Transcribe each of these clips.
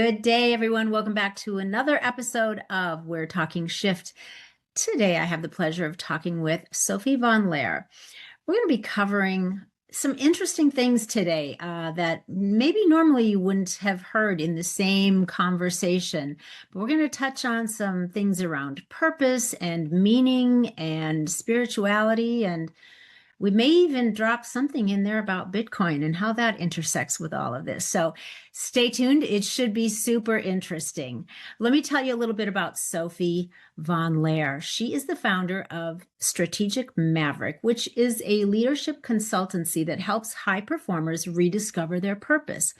Good day, everyone. Welcome back to another episode of We're Talking Shift. Today, I have the pleasure of talking with Sophie von Laer. We're going to be covering some interesting things today that maybe normally you wouldn't have heard in the same conversation. But we're going to touch on some things around purpose and meaning and spirituality, and we may even drop something in there about Bitcoin and how that intersects with all of this. So stay tuned. It should be super interesting. Let me tell you a little bit about Sophie von Laer. She is the founder of Strategic Maverick, which is a leadership consultancy that helps high performers rediscover their purpose.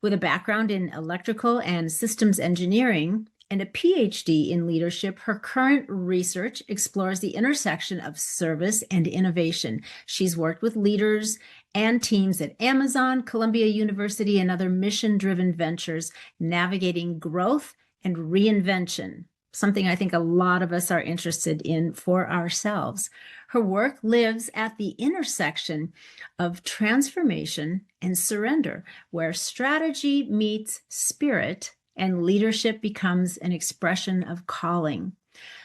With a background in electrical and systems engineering, and a PhD in leadership, her current research explores the intersection of service and innovation. She's worked with leaders and teams at Amazon, Columbia University, and other mission-driven ventures, navigating growth and reinvention, something I think a lot of us are interested in for ourselves. Her work lives at the intersection of transformation and surrender, where strategy meets spirit and leadership becomes an expression of calling.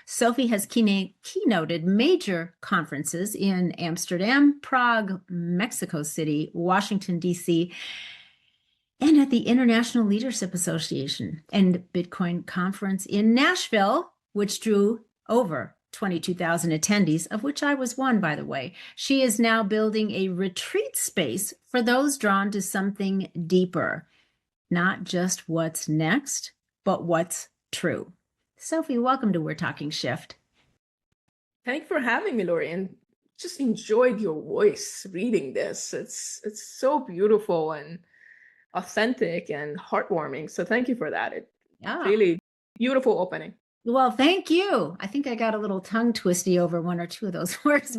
Sophie has keynoted major conferences in Amsterdam, Prague, Mexico City, Washington, D.C., and at the International Leadership Association and Bitcoin Conference in Nashville, which drew over 22,000 attendees, of which I was one, by the way. She is now building a retreat space for those drawn to something deeper. Not just what's next, but what's true. Sophie, welcome to We're Talking Shift. Thank you for having me, Loree, and just enjoyed your voice reading this. It's so beautiful and authentic and heartwarming. So thank you for that. Really beautiful opening. Well, thank you. I think I got a little tongue twisty over one or two of those words,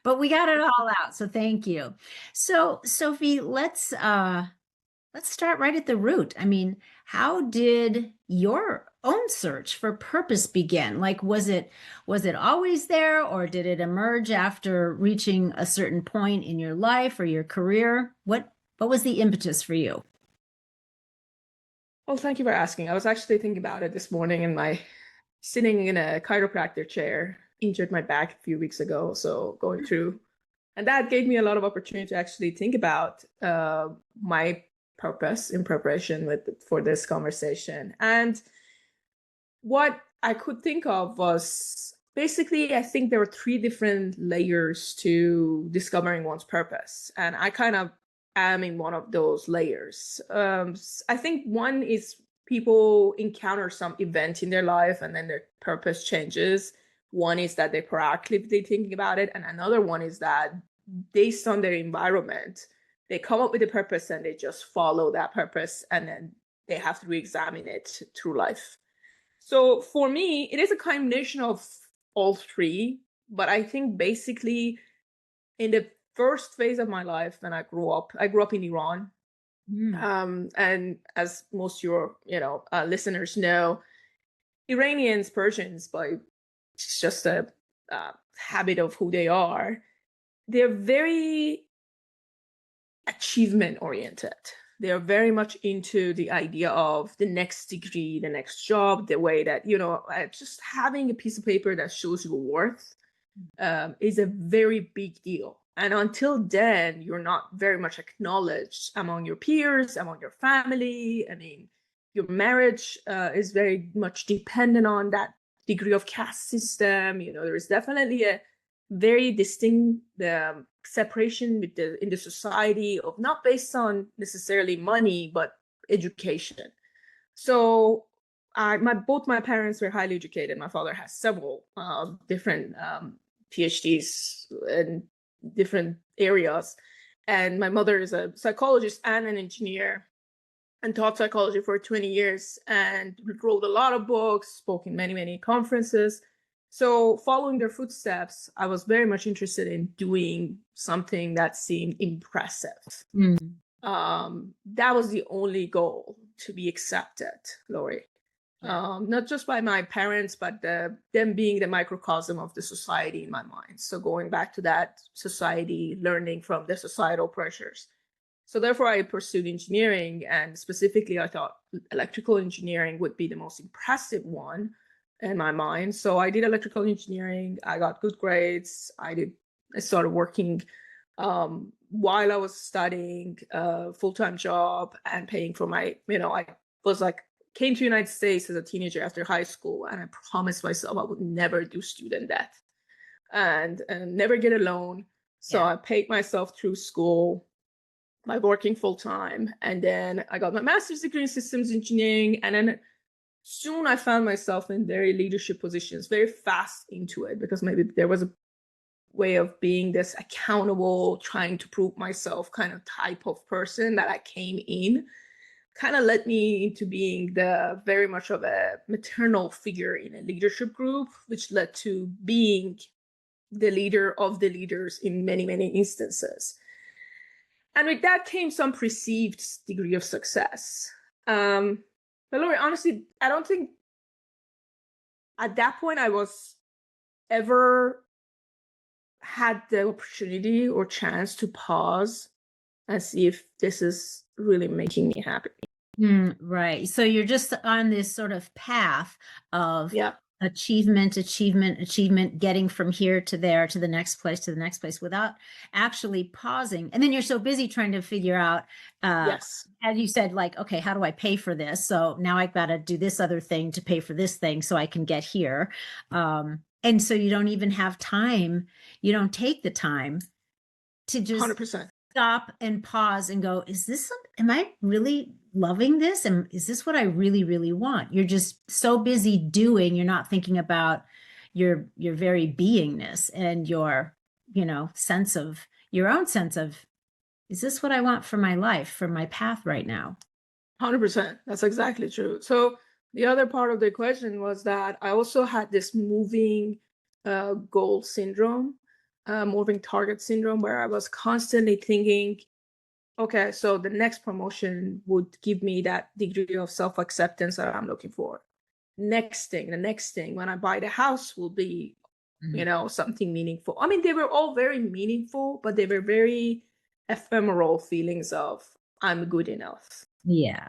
but we got it all out. So thank you. So Sophie, let's start right at the root. I mean, how did your own search for purpose begin? Like, was it always there, or did it emerge after reaching a certain point in your life or your career? What was the impetus for you? Well, thank you for asking. I was actually thinking about it this morning sitting in a chiropractor chair, injured my back a few weeks ago. So going through, and that gave me a lot of opportunity to actually think about my purpose in preparation for this conversation. And what I could think of was basically, I think there were three different layers to discovering one's purpose. And I kind of am in one of those layers. I think one is people encounter some event in their life and then their purpose changes. One is that they're proactively thinking about it. And another one is that based on their environment, they come up with a purpose and they just follow that purpose, and then they have to re-examine it through life. So for me, it is a combination of all three, but I think basically in the first phase of my life when I grew up in Iran. And as most of your listeners know, Iranians, Persians, by just a habit of who they are, they're very achievement oriented. They are very much into the idea of the next degree, the next job, the way that, just having a piece of paper that shows your worth is a very big deal. And until then, you're not very much acknowledged among your peers, among your family. I mean, your marriage is very much dependent on that degree of caste system. There is definitely a very distinct separation in the society of not based on necessarily money, but education. So both my parents were highly educated. My father has several different PhDs in different areas. And my mother is a psychologist and an engineer and taught psychology for 20 years and wrote a lot of books, spoke in many, many conferences. So following their footsteps, I was very much interested in doing something that seemed impressive. That was the only goal, to be accepted, Loree. Not just by my parents, but them being the microcosm of the society in my mind. So going back to that society, learning from the societal pressures. So therefore, I pursued engineering, and specifically, I thought electrical engineering would be the most impressive one in my mind. So I did electrical engineering. I got good grades. I started working while I was studying a full-time job and paying for my, I was like, came to the United States as a teenager after high school, and I promised myself I would never do student debt and never get a loan. So I paid myself through school by working full time. And then I got my master's degree in systems engineering. And then soon I found myself in very leadership positions, very fast into it, because maybe there was a way of being this accountable, trying to prove myself kind of type of person that I came in, kind of led me into being the very much of a maternal figure in a leadership group, which led to being the leader of the leaders in many, many instances. And with that came some perceived degree of success. But Loree, honestly, I don't think at that point I was ever had the opportunity or chance to pause and see if this is really making me happy. Right. So you're just on this sort of path of Yeah. achievement, getting from here to there, to the next place without actually pausing. And then you're so busy trying to figure out, Yes. as you said, like, okay, how do I pay for this? So now I've got to do this other thing to pay for this thing so I can get here. And so you don't even have time. You don't take the time to just 100%. stop and pause and go, am I really loving this? And is this what I really, really want? You're just so busy doing, you're not thinking about your very beingness and your, sense of your own sense of, is this what I want for my life, for my path right now? 100%. That's exactly true. So the other part of the equation was that I also had this moving goal syndrome, moving target syndrome, where I was constantly thinking, okay, so the next promotion would give me that degree of self-acceptance that I'm looking for. The next thing, when I buy the house will be, something meaningful. I mean, they were all very meaningful, but they were very ephemeral feelings of I'm good enough. Yeah.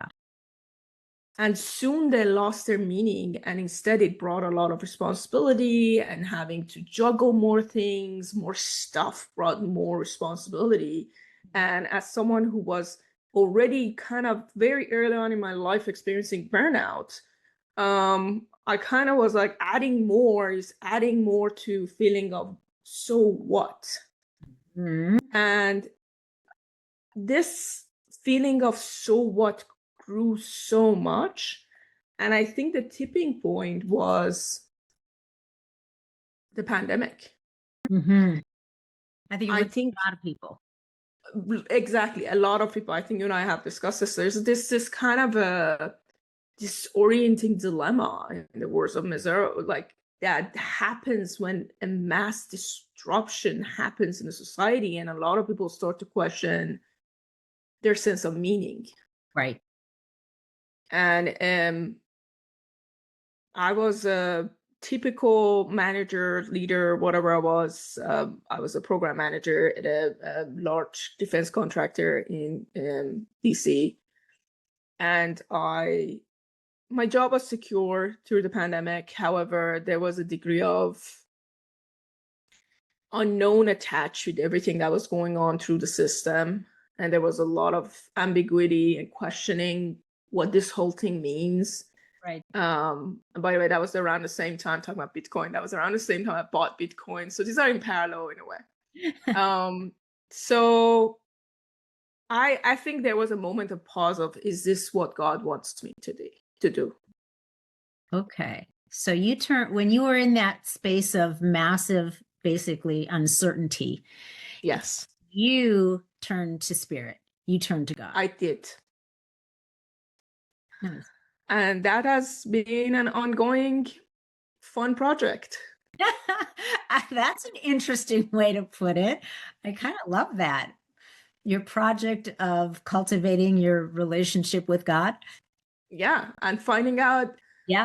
And soon they lost their meaning, and instead it brought a lot of responsibility, and having to juggle more things, more stuff brought more responsibility. And as someone who was already kind of very early on in my life experiencing burnout, I kind of was like adding more to feeling of so what? Mm-hmm. And this feeling of so what grew so much. And I think the tipping point was the pandemic. Mm-hmm. I think a lot of people. Exactly. A lot of people, I think you and I have discussed this. There's this kind of a disorienting dilemma, in the words of Mazzaro, like that happens when a mass disruption happens in a society, and a lot of people start to question their sense of meaning. Right. And I was a typical manager, leader, whatever I was. I was a program manager at a large defense contractor in DC. And my job was secure through the pandemic. However, there was a degree of unknown attached with everything that was going on through the system. And there was a lot of ambiguity and questioning what this whole thing means. Right. And by the way, that was around the same time, talking about Bitcoin, that was around the same time I bought Bitcoin. So these are in parallel in a way. So I think there was a moment of pause of, is this what God wants me to do? Okay. So when you were in that space of massive, basically uncertainty. Yes. You turned to spirit. You turned to God. I did. Nice. And that has been an ongoing fun project. That's an interesting way to put it. I kind of love that. Your project of cultivating your relationship with God. Yeah. And finding out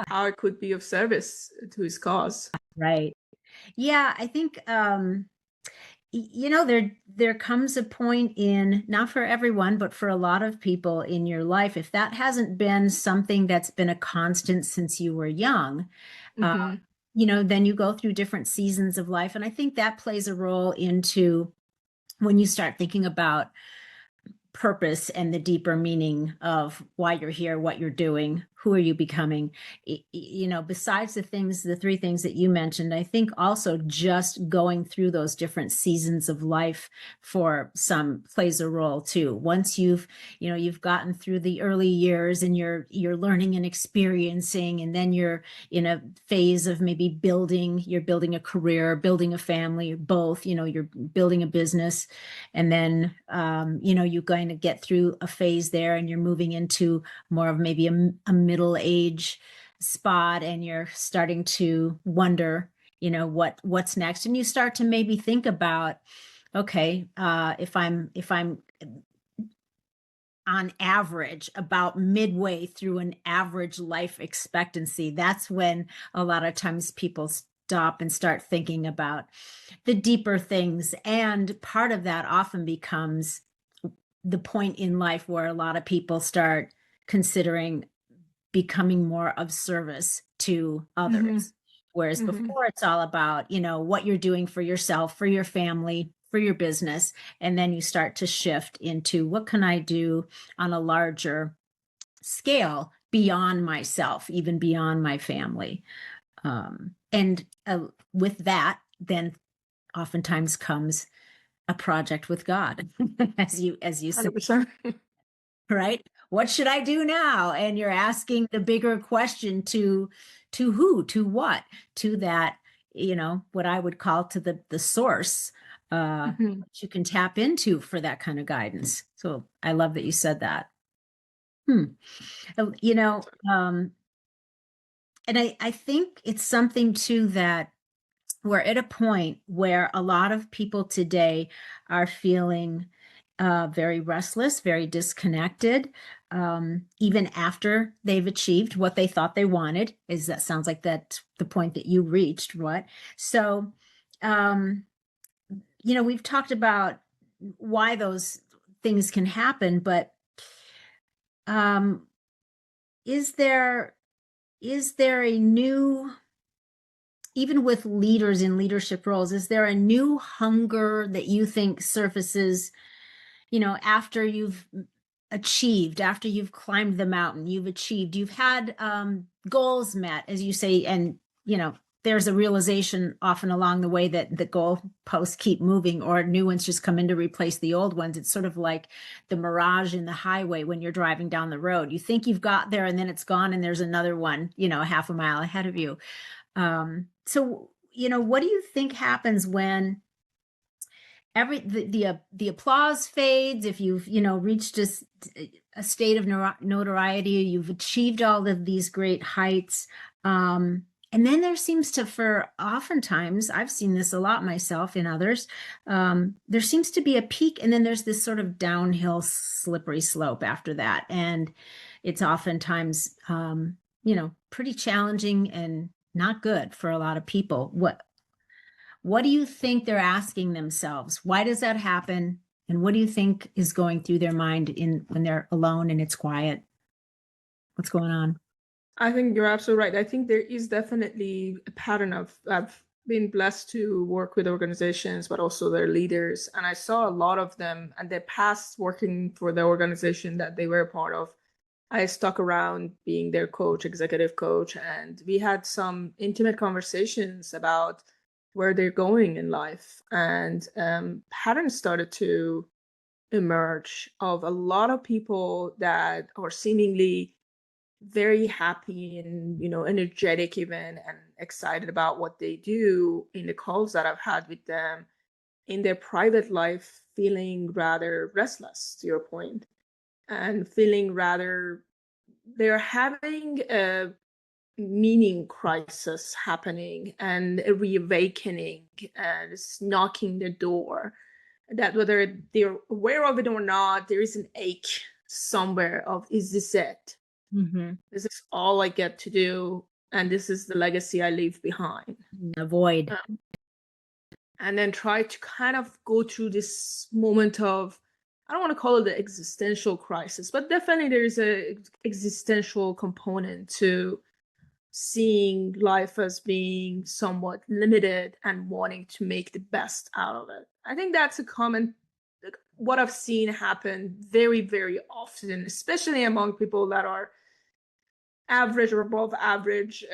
how it could be of service to his cause. Right. Yeah. I think there comes a point in, not for everyone, but for a lot of people in your life, if that hasn't been something that's been a constant since you were young, Mm-hmm. then you go through different seasons of life. And I think that plays a role into when you start thinking about purpose and the deeper meaning of why you're here, what you're doing, who are you becoming. Besides the three things that you mentioned, I think also just going through those different seasons of life for some plays a role too. Once you've gotten through the early years and you're learning and experiencing, and then you're in a phase of maybe you're building a career, building a family, or both, you're building a business. And then, you're going to get through a phase there and you're moving into more of maybe a middle age spot, and you're starting to wonder, what's next. And you start to maybe think about, okay, if I'm on average about midway through an average life expectancy, that's when a lot of times people stop and start thinking about the deeper things. And part of that often becomes the point in life where a lot of people start considering becoming more of service to Mm-hmm. others. Whereas Mm-hmm. before, it's all about, what you're doing for yourself, for your family, for your business. And then you start to shift into, what can I do on a larger scale beyond myself, even beyond my family? And with that, then oftentimes comes a project with God, as you said, 100%. right? What should I do now? And you're asking the bigger question to who, to what, to that, what I would call to the source, Mm-hmm. that you can tap into for that kind of guidance. So I love that you said that. Hmm. Uh, You know, um, and I think it's something too that we're at a point where a lot of people today are feeling very restless, very disconnected, even after they've achieved what they thought they wanted. Is that sounds like that's the point that you reached, what? So, um, we've talked about why those things can happen, but um, is there is there a new, even with leaders in leadership roles, is there a new hunger that you think surfaces, after you've achieved, after you've climbed the mountain, you've had goals met, as you say, and, there's a realization often along the way that the goal posts keep moving or new ones just come in to replace the old ones. It's sort of like the mirage in the highway when you're driving down the road. You think you've got there and then it's gone and there's another one, half a mile ahead of you. So, what do you think happens when the applause fades, if you've, reached a state of notoriety, you've achieved all of these great heights, and then there seems to, for oftentimes, I've seen this a lot myself in others, there seems to be a peak, and then there's this sort of downhill slippery slope after that, and it's oftentimes, pretty challenging and not good for a lot of people. What do you think they're asking themselves? Why does that happen? And what do you think is going through their mind when they're alone and it's quiet? What's going on? I think you're absolutely right. I think there is definitely a pattern of I've been blessed to work with organizations, but also their leaders. And I saw a lot of them and their past working for the organization that they were a part of. I stuck around being their coach, executive coach, and we had some intimate conversations about where they're going in life. And patterns started to emerge of a lot of people that are seemingly very happy and energetic even and excited about what they do in the calls that I've had with them in their private life feeling rather restless, to your point, and feeling rather they're having a meaning crisis happening and a reawakening, and it's knocking the door, that whether they're aware of it or not, there is an ache somewhere of, is this it? Mm-hmm. This is all I get to do, and this is the legacy I leave behind. Avoid. Um, and then try to kind of go through this moment of, I don't want to call it the existential crisis, but definitely there's a existential component to seeing life as being somewhat limited and wanting to make the best out of it. I think that's a common, what I've seen happen very, very often, especially among people that are average or above average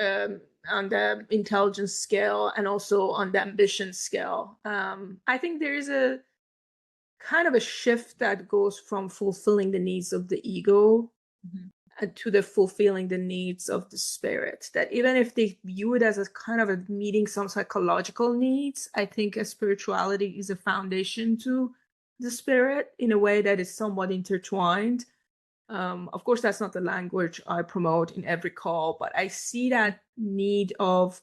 on the intelligence scale and also on the ambition scale. I think there is a kind of a shift that goes from fulfilling the needs of the ego to the fulfilling the needs of the spirit. That even if they view it as a kind of a meeting some psychological needs, I think a spirituality is a foundation to the spirit in a way that is somewhat intertwined. Of course, that's not the language I promote in every call, but I see that need of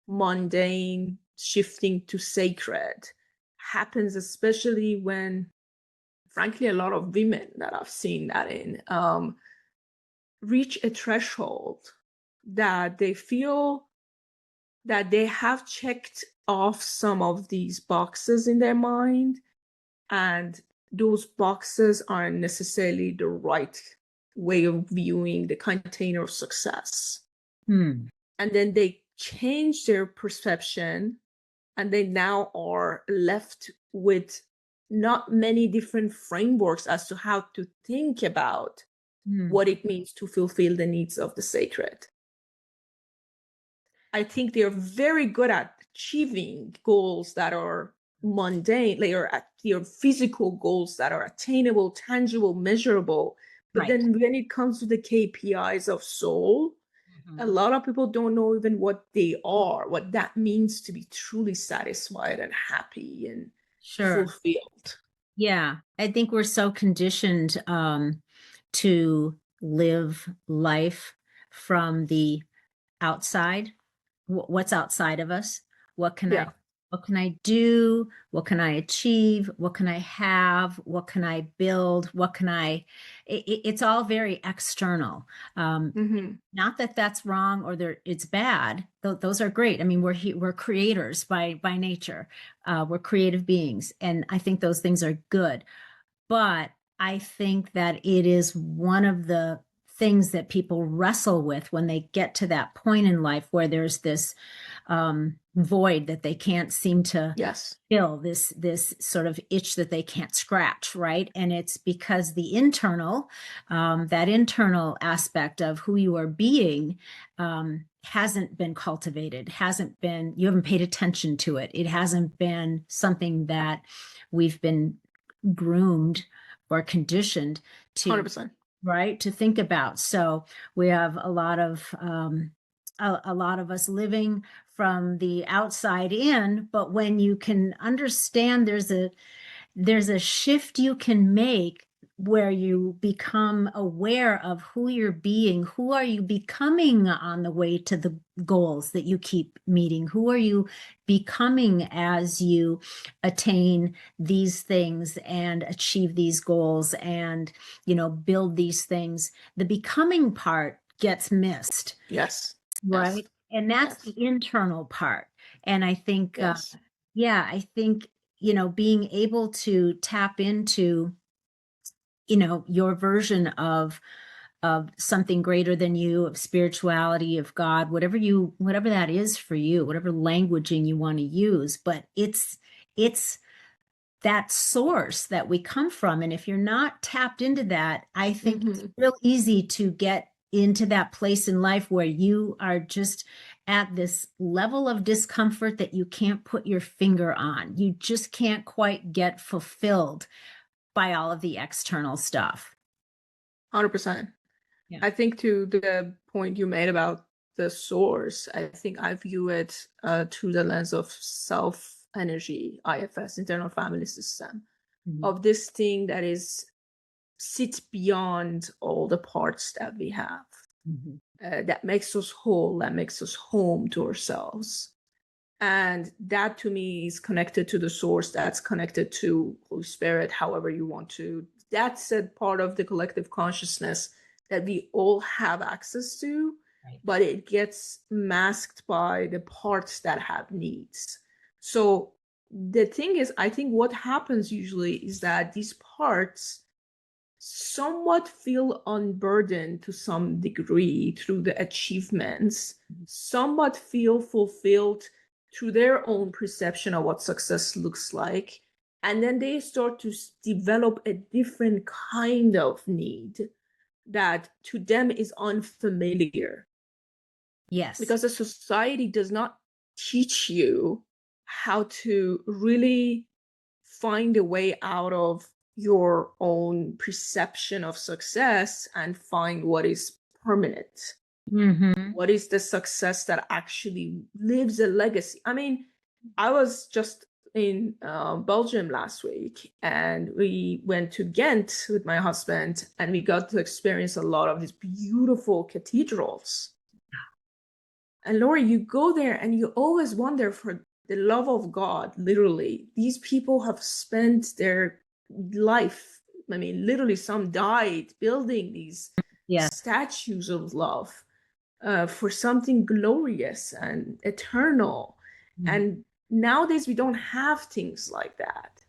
mundane shifting to sacred happens, especially when, frankly, a lot of women that I've seen that in reach a threshold that they feel that they have checked off some of these boxes in their mind, and those boxes aren't necessarily the right way of viewing the container of success. And then they change their perception, and they now are left with not many different frameworks as to how to think about what it means to fulfill the needs of the sacred. I think they're very good at achieving goals that are mundane, they are at your physical goals that are attainable, tangible, measurable. But then when it comes to the KPIs of soul, a lot of people don't know even what they are, what that means to be truly satisfied and happy and fulfilled. Yeah, I think we're so conditioned to live life from the outside. What's outside of us? What can I do? What can I achieve? What can I have? What can I build? What can I it's all very external. Not that that's wrong or it's bad. Those are great. I mean, we're creators by nature. We're creative beings, and I think those things are good. But I think that it is one of the things that people wrestle with when they get to that point in life where there's this void that they can't seem to fill, this sort of itch that they can't scratch, right? And it's because the internal, that internal aspect of who you are being hasn't been cultivated, you haven't paid attention to it. It hasn't been something that we've been groomed or conditioned to 100%. Right, to think about. So we have a lot of us living from the outside in, but when you can understand there's a shift you can make where you become aware of who you're being, who are you becoming on the way to the goals that you keep meeting, who are you becoming as you attain these things and achieve these goals and build these things. The becoming part gets missed. Right. And that's the internal part. And I think I think being able to tap into your version of something greater than you, of spirituality, of God, whatever that is for you, whatever languaging you want to use, but it's that source that we come from. And if you're not tapped into that, I think it's real easy to get into that place in life where you are just at this level of discomfort that you can't put your finger on. You just can't quite get fulfilled by all of the external stuff. 100%. Yeah. I think to the point you made about the source, I think I view it through the lens of self energy, IFS, internal family system, of this thing that sits beyond all the parts that we have, that makes us whole, that makes us home to ourselves. And that to me is connected to the source, that's connected to Holy Spirit, however you want to. That's a part of the collective consciousness that we all have access to, but it gets masked by the parts that have needs. So the thing is, I think what happens usually is that these parts somewhat feel unburdened to some degree through the achievements, somewhat feel fulfilled through their own perception of what success looks like. And then they start to develop a different kind of need that to them is unfamiliar. Yes. Because the society does not teach you how to really find a way out of your own perception of success and find what is permanent. Mm-hmm. What is the success that actually lives a legacy? I mean, I was just in Belgium last week, and we went to Ghent with my husband, and we got to experience a lot of these beautiful cathedrals. And Loree, you go there and you always wonder, for the love of God, literally, these people have spent their life, I mean, literally, some died building these Yes. statues of love for something glorious and eternal. Mm-hmm. And nowadays, we don't have things like that.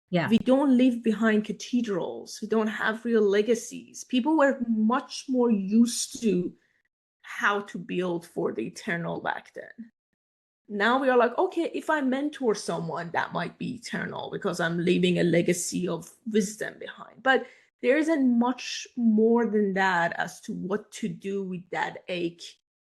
Yeah. We don't live behind cathedrals. We don't have real legacies. People were much more used to how to build for the eternal back then. Now we are like, okay, if I mentor someone, that might be eternal because I'm leaving a legacy of wisdom behind. But there isn't much more than that as to what to do with that ache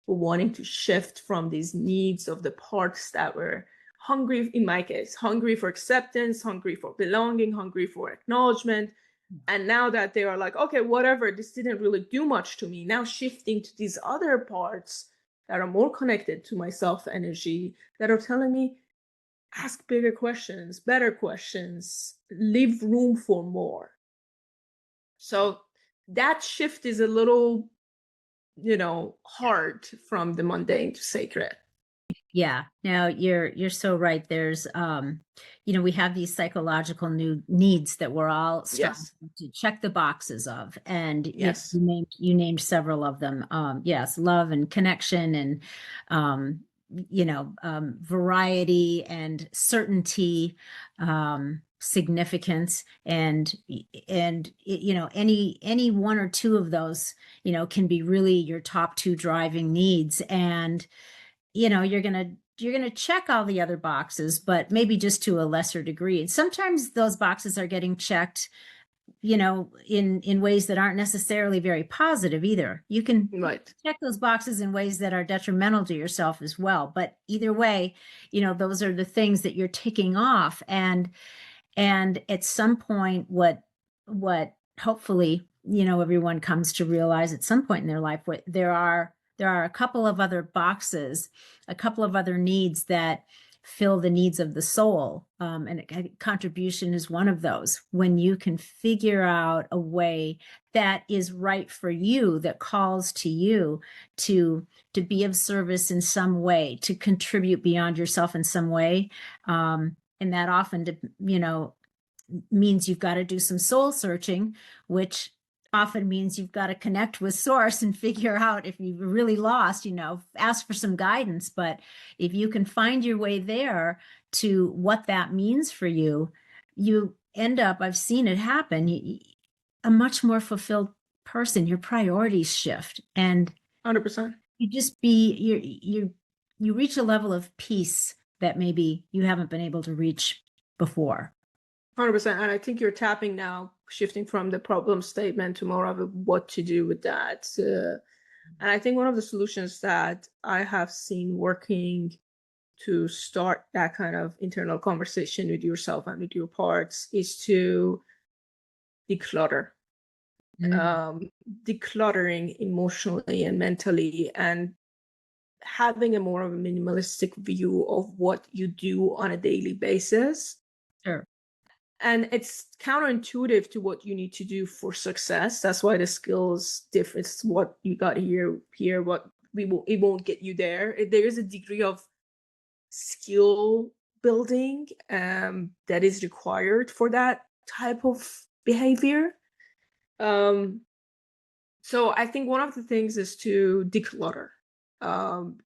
for wanting to shift from these needs of the parts that were hungry, in my case, hungry for acceptance, hungry for belonging, hungry for acknowledgement. And now that they are like, okay, whatever, this didn't really do much to me, now shifting to these other parts that are more connected to my self energy, that are telling me, ask bigger questions, better questions, leave room for more. So that shift is a little, hard from the mundane to sacred. Yeah. Now you're so right. There's we have these psychological new needs that we're all striving Yes. to check the boxes of. And Yes. you named several of them. Yes, love and connection and variety and certainty, significance, and any one or two of those, can be really your top two driving needs. And you're gonna check all the other boxes, but maybe just to a lesser degree. And sometimes those boxes are getting checked, in ways that aren't necessarily very positive either. You can Right. check those boxes in ways that are detrimental to yourself as well. But either way, those are the things that you're ticking off. And at some point, what hopefully, everyone comes to realize at some point in their life, what there are a couple of other boxes, a couple of other needs that fill the needs of the soul. And contribution is one of those. When you can figure out a way that is right for you, that calls to you to be of service in some way, to contribute beyond yourself in some way. And that often, means you've got to do some soul searching, which often means you've got to connect with source and figure out, if you're really lost, ask for some guidance. But if you can find your way there to what that means for you, you end up, I've seen it happen, a much more fulfilled person. Your priorities shift, and 100%. you reach a level of peace that maybe you haven't been able to reach before. 100%. And I think you're tapping now, shifting from the problem statement to more of a what to do with that. And I think one of the solutions that I have seen working to start that kind of internal conversation with yourself and with your parts is to declutter. Decluttering emotionally and mentally, and having a more of a minimalistic view of what you do on a daily basis. Sure. And it's counterintuitive to what you need to do for success. That's why the skills different. It's what you got here, what it won't get you there. There is a degree of skill building that is required for that type of behavior. So I think one of the things is to declutter,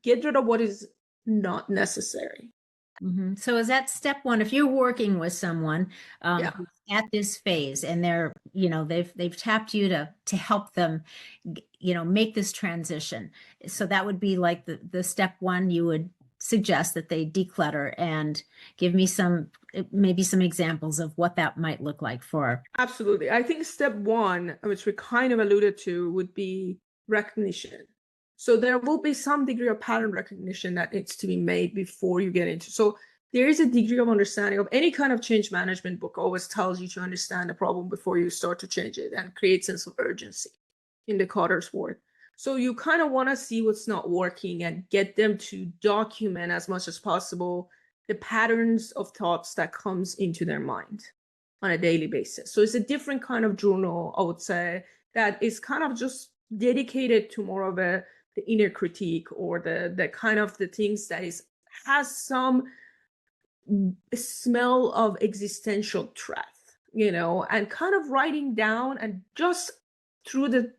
get rid of what is not necessary. So is that step one? If you're working with someone Yeah. who's at this phase and they're, they've tapped you to help them, make this transition. So that would be like the step one. You would suggest that they declutter and give me maybe some examples of what that might look like for. Absolutely. I think step one, which we kind of alluded to, would be recognition. So there will be some degree of pattern recognition that needs to be made before you get into. So there is a degree of understanding of any kind of change management book always tells you to understand the problem before you start to change it and create sense of urgency in the Carter's word. So you kind of want to see what's not working and get them to document as much as possible the patterns of thoughts that comes into their mind on a daily basis. So it's a different kind of journal, I would say, that is kind of just dedicated to more of the inner critique or the kind of the things that has some smell of existential threat, and kind of writing down and just through the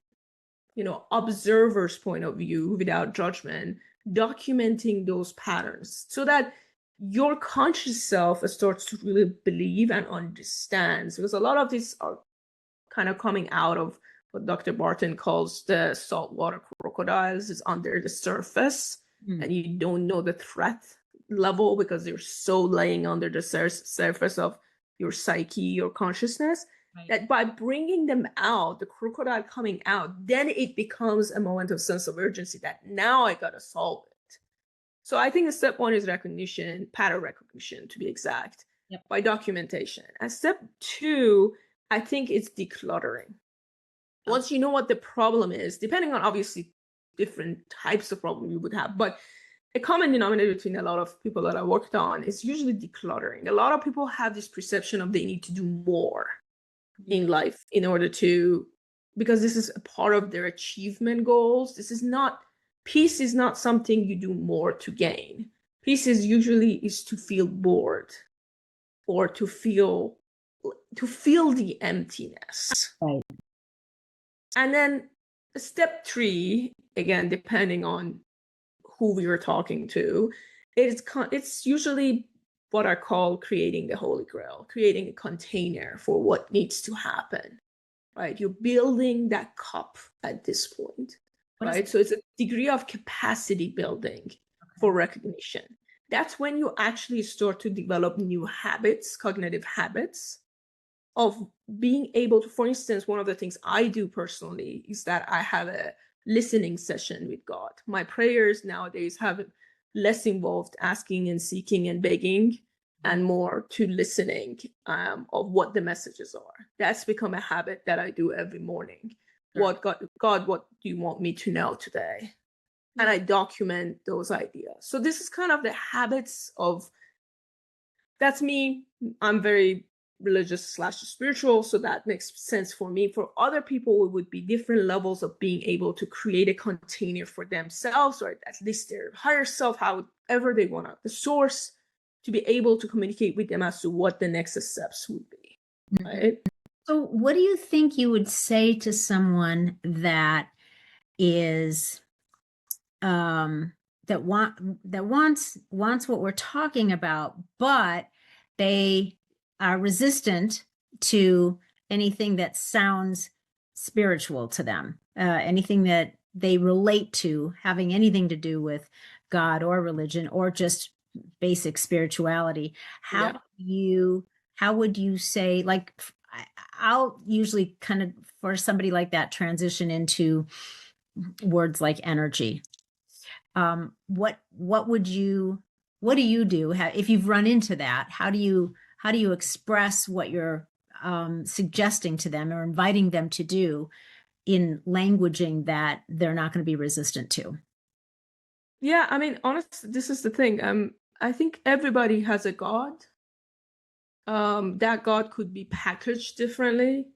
observer's point of view without judgment, documenting those patterns so that your conscious self starts to really believe and understands, because a lot of these are kind of coming out of what Dr. Barton calls the saltwater crocodiles. Is under the surface and you don't know the threat level because you're so laying under the surface of your psyche, your consciousness. Right. That by bringing them out, the crocodile coming out, then it becomes a moment of sense of urgency that now I gotta solve it. So I think the step one is recognition, pattern recognition to be exact, by documentation. And step two, I think it's decluttering. Once you know what the problem is, depending on obviously different types of problem you would have, but a common denominator between a lot of people that I worked on is usually decluttering. A lot of people have this perception of they need to do more in life in order to, because this is a part of their achievement goals. Peace is not something you do more to gain. Peace is to feel bored or to feel the emptiness. Right. And then step three, again, depending on who we were talking to, it's usually what I call creating the Holy Grail, creating a container for what needs to happen, right? You're building that cup at this point, right? So it's a degree of capacity building for recognition. That's when you actually start to develop new habits, cognitive habits of being able to, for instance, one of the things I do personally is that I have a listening session with God. My prayers nowadays have less involved asking and seeking and begging and more to listening of what the messages are. That's become a habit that I do every morning. Sure. God, what do you want me to know today? And I document those ideas. So this is kind of the habits of, that's me. I'm very religious / spiritual, so that makes sense for me. For other people, it would be different levels of being able to create a container for themselves, or at least their higher self, however they want the source, to be able to communicate with them as to what the next steps would be. Right? So what do you think you would say to someone that is that wants what we're talking about, but they are resistant to anything that sounds spiritual to them, anything that they relate to having anything to do with God or religion or just basic spirituality? How would you say, like, I'll usually kind of, for somebody like that, transition into words like energy. What do you do if you've run into that? How do you express what you're suggesting to them or inviting them to do in languaging that they're not going to be resistant to? Yeah, I mean, honestly, this is the thing. I think everybody has a God. That God could be packaged differently.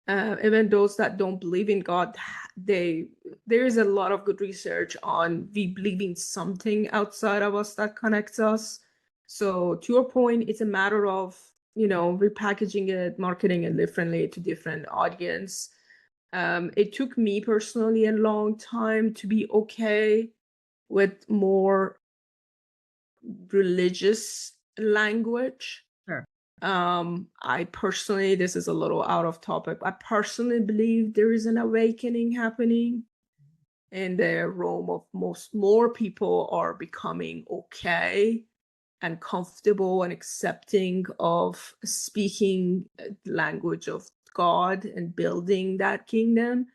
Even those that don't believe in God, there is a lot of good research on we believing something outside of us that connects us. So to your point, it's a matter of, repackaging it, marketing it differently to different audience. It took me personally a long time to be okay with more religious language. Sure. I personally, this is a little out of topic, I personally believe there is an awakening happening in the realm of more people are becoming okay and comfortable and accepting of speaking language of God and building that kingdom.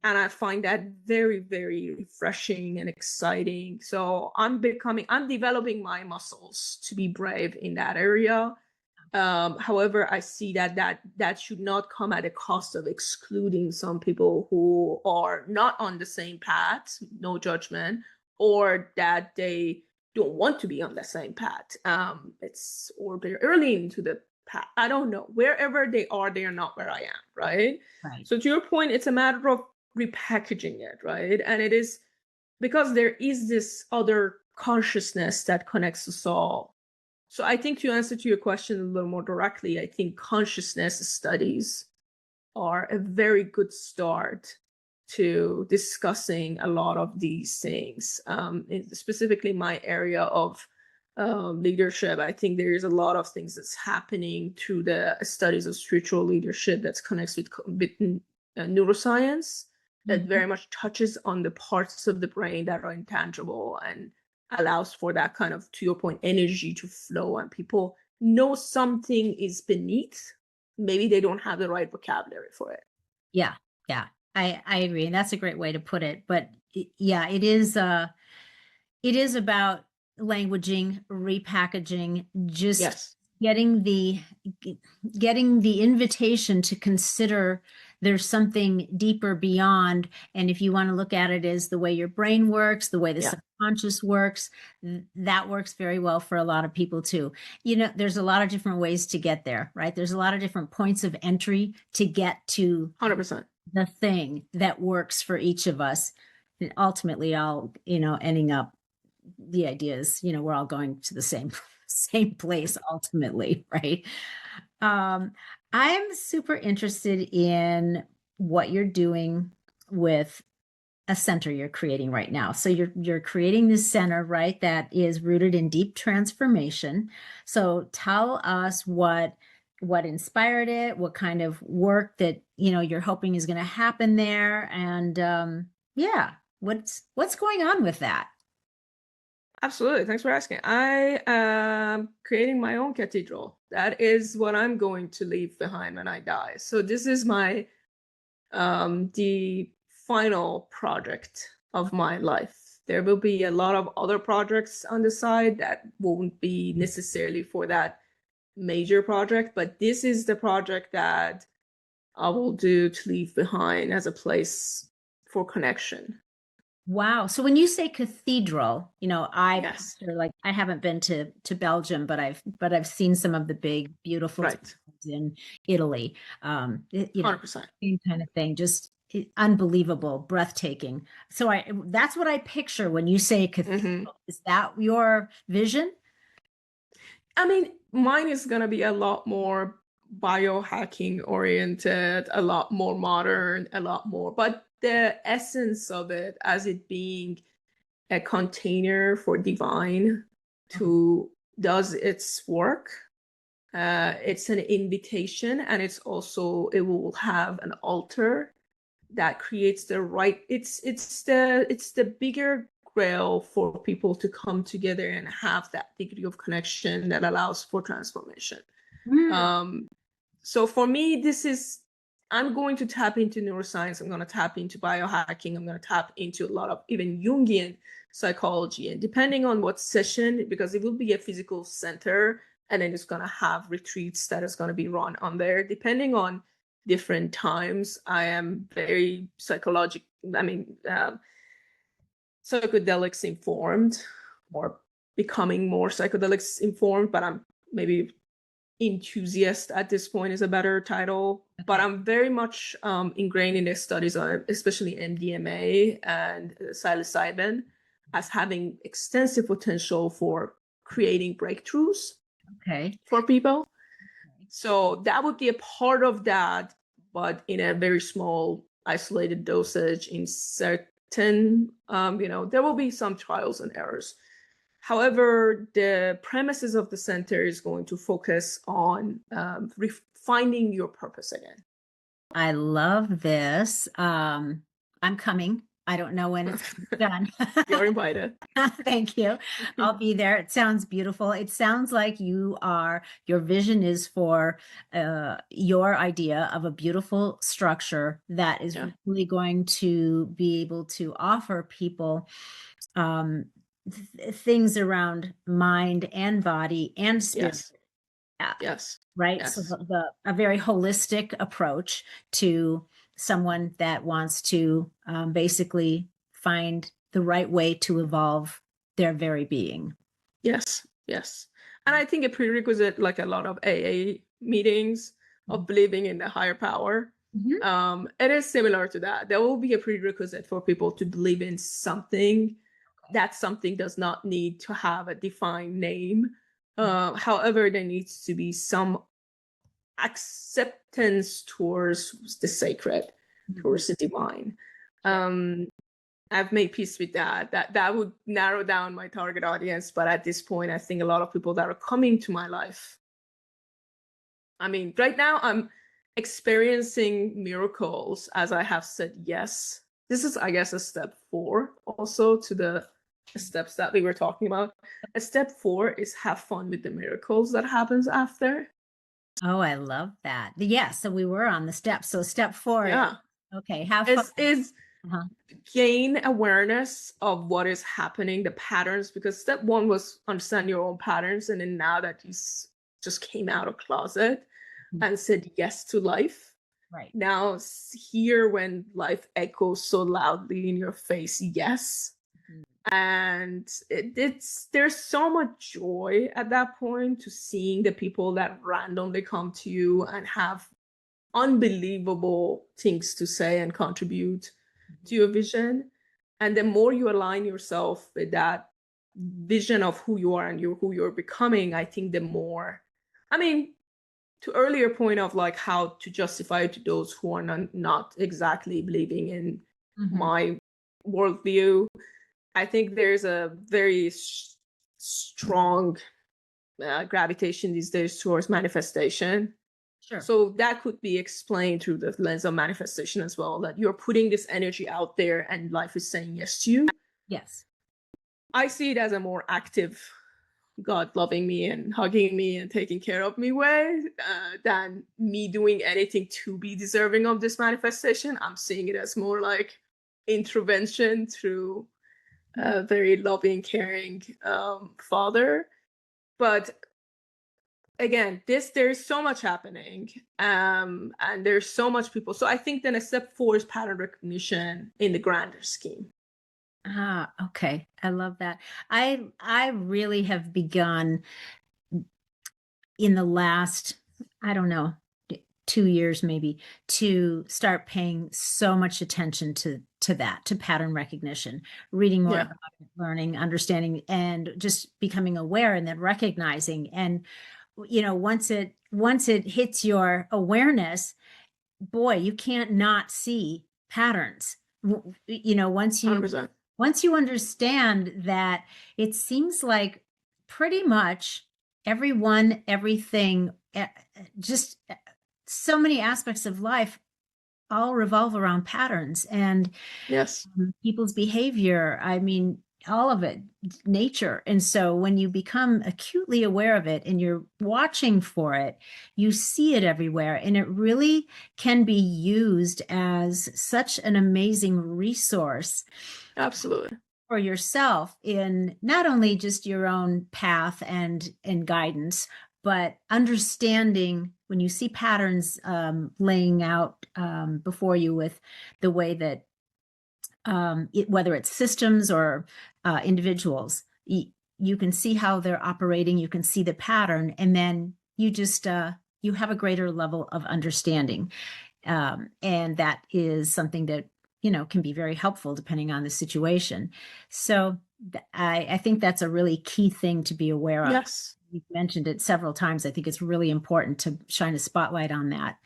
And I find that very, very refreshing and exciting. So I'm developing my muscles to be brave in that area. However, I see that should not come at a cost of excluding some people who are not on the same path, no judgment, or that they don't want to be on the same path. Or they're early into the path. I don't know. Wherever they are not where I am, right? Right. So to your point, it's a matter of repackaging it, right? And it is because there is this other consciousness that connects us all. So I think to answer to your question a little more directly, I think consciousness studies are a very good start to discussing a lot of these things. Specifically my area of leadership, I think there is a lot of things that's happening through the studies of spiritual leadership that connects with neuroscience, that very much touches on the parts of the brain that are intangible and allows for that kind of, to your point, energy to flow, and people know something is beneath. Maybe they don't have the right vocabulary for it. Yeah. Yeah. I agree. And that's a great way to put it. But yeah, it is about languaging, repackaging, just Yes. getting the invitation to consider there's something deeper beyond. And if you want to look at it as the way your brain works, the way the subconscious works, that works very well for a lot of people too. There's a lot of different ways to get there, right? There's a lot of different points of entry to get to 100%. the thing that works for each of us. And ultimately all, ending up, the idea is, we're all going to the same place ultimately, right? I'm super interested in what you're doing with a center you're creating right now. So you're creating this center, right, that is rooted in deep transformation. So tell us what inspired it, what kind of work that you're hoping is going to happen there, and what's going on with that? Absolutely. Thanks for asking. I am creating my own cathedral. That is what I'm going to leave behind when I die. So this is my the final project of my life. There will be a lot of other projects on the side that won't be necessarily for that major project, but this is the project that I will do to leave behind as a place for connection. Wow. So when you say cathedral, Yes. like I haven't been to Belgium, but I've seen some of the big, beautiful Right. in Italy. 100%. Same kind of thing, just unbelievable, breathtaking. So that's what I picture when you say cathedral. Is that your vision? I mean, mine is going to be a lot more biohacking oriented, a lot more modern, a lot more, but the essence of it as it being a container for divine to does its work. It's an invitation, and it will have an altar that creates the right. It's the bigger grail for people to come together and have that degree of connection that allows for transformation. So for me, I'm going to tap into neuroscience. I'm going to tap into biohacking. I'm going to tap into a lot of even Jungian psychology. And depending on what session, because it will be a physical center, and then it's going to have retreats that is going to be run on there. Depending on different times, I am very psychedelics informed, or becoming more psychedelics informed, but I'm maybe enthusiast at this point is a better title. Okay. But I'm very much ingrained in the studies on especially MDMA and psilocybin as having extensive potential for creating breakthroughs for people. Okay. So that would be a part of that, but in a very small, isolated dosage in certain, there will be some trials and errors. However, the premises of the center is going to focus on finding your purpose again. I love this. I'm coming. I don't know when it's done. You're invited. Thank you. I'll be there. It sounds beautiful. It sounds like your vision is for your idea of a beautiful structure that is really going to be able to offer people things around mind and body and spirit. Yes. Yes. Right. Yes. So a very holistic approach to someone that wants to basically find the right way to evolve their very being. Yes. Yes. And I think a prerequisite, like a lot of AA meetings, of believing in the higher power, it is similar to that. There will be a prerequisite for people to believe in something. That something does not need to have a defined name. However, there needs to be some acceptance towards the sacred, towards the divine. I've made peace with that. That would narrow down my target audience. But at this point, I think a lot of people that are coming to my life, I mean, right now I'm experiencing miracles as I have said yes. This is, I guess, a step 4 also to the steps that we were talking about. A step 4 is have fun with the miracles that happens after. Oh, I love that. Yeah, so we were on the steps. So step 4, okay, have fun. Is gain awareness of what is happening, the patterns, because step 1 was understand your own patterns. And then now that you just came out of closet and said yes to life, right now hear when life echoes so loudly in your face, yes. And there's so much joy at that point to seeing the people that randomly come to you and have unbelievable things to say and contribute to your vision. And the more you align yourself with that vision of who you are and who you're becoming, I think the more, I mean, to earlier point of like how to justify it to those who are not exactly believing in my worldview, I think there's a very strong gravitation these days towards manifestation. Sure. So that could be explained through the lens of manifestation as well, that you're putting this energy out there and life is saying yes to you. Yes. I see it as a more active God loving me and hugging me and taking care of me way than me doing anything to be deserving of this manifestation. I'm seeing it as more like intervention through a very loving, caring father. But again, there's so much happening and there's so much people. So I think then a step 4 is pattern recognition in the grander scheme. Okay. I love that. I really have begun in the last, I don't know, 2 years maybe, to start paying so much attention to that, to pattern recognition, reading more about it, learning, understanding, and just becoming aware and then recognizing. And once it hits your awareness, boy, you can't not see patterns. Once you 100%. Once you understand that, it seems like pretty much everyone, everything, just so many aspects of life all revolve around patterns and people's behavior. I mean, all of it, nature. And so when you become acutely aware of it and you're watching for it, you see it everywhere. And it really can be used as such an amazing resource. Absolutely. For yourself in not only just your own path and guidance, but understanding when you see patterns laying out before you with the way that whether it's systems or individuals, you can see how they're operating, you can see the pattern, and then you just you have a greater level of understanding, and that is something that can be very helpful depending on the situation. So I think that's a really key thing to be aware of. Yes. You've mentioned it several times. I think it's really important to shine a spotlight on that.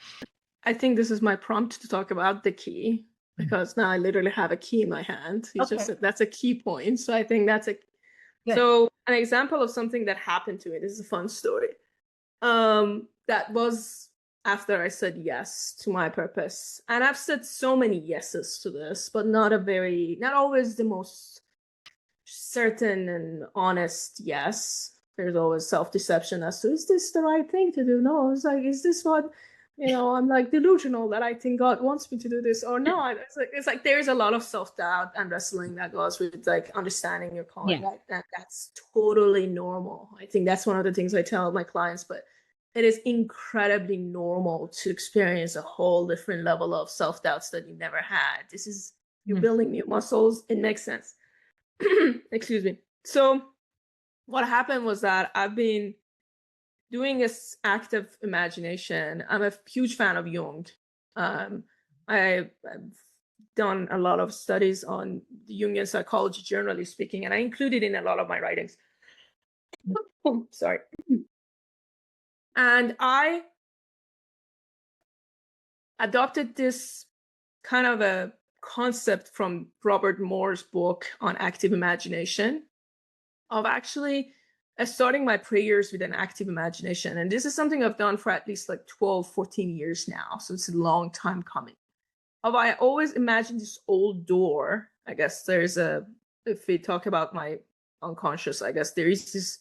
I think this is my prompt to talk about the key, because now I literally have a key in my hand. You just said that's a key point. So I think that's Good. So an example of something that happened to me, this is a fun story. That was after I said yes to my purpose. And I've said so many yeses to this, but not always the most certain and honest yes. There's always self-deception as to, is this the right thing to do? No, it's like, is this what, I'm like delusional that I think God wants me to do this or not. It's like there's a lot of self-doubt and wrestling that goes with like understanding your calling. Yeah. That's totally normal. I think that's one of the things I tell my clients, but it is incredibly normal to experience a whole different level of self-doubts that you never had. You're building new muscles. It makes sense. Excuse me. So what happened was that I've been doing this active imagination. I'm a huge fan of Jung. I've done a lot of studies on Jungian psychology, generally speaking, and I include it in a lot of my writings. Oh, sorry. And I adopted this kind of a concept from Robert Moore's book on active imagination of actually starting my prayers with an active imagination. And this is something I've done for at least like 12, 14 years now. So it's a long time coming. I always imagine this old door. I guess if we talk about my unconscious, I guess there is this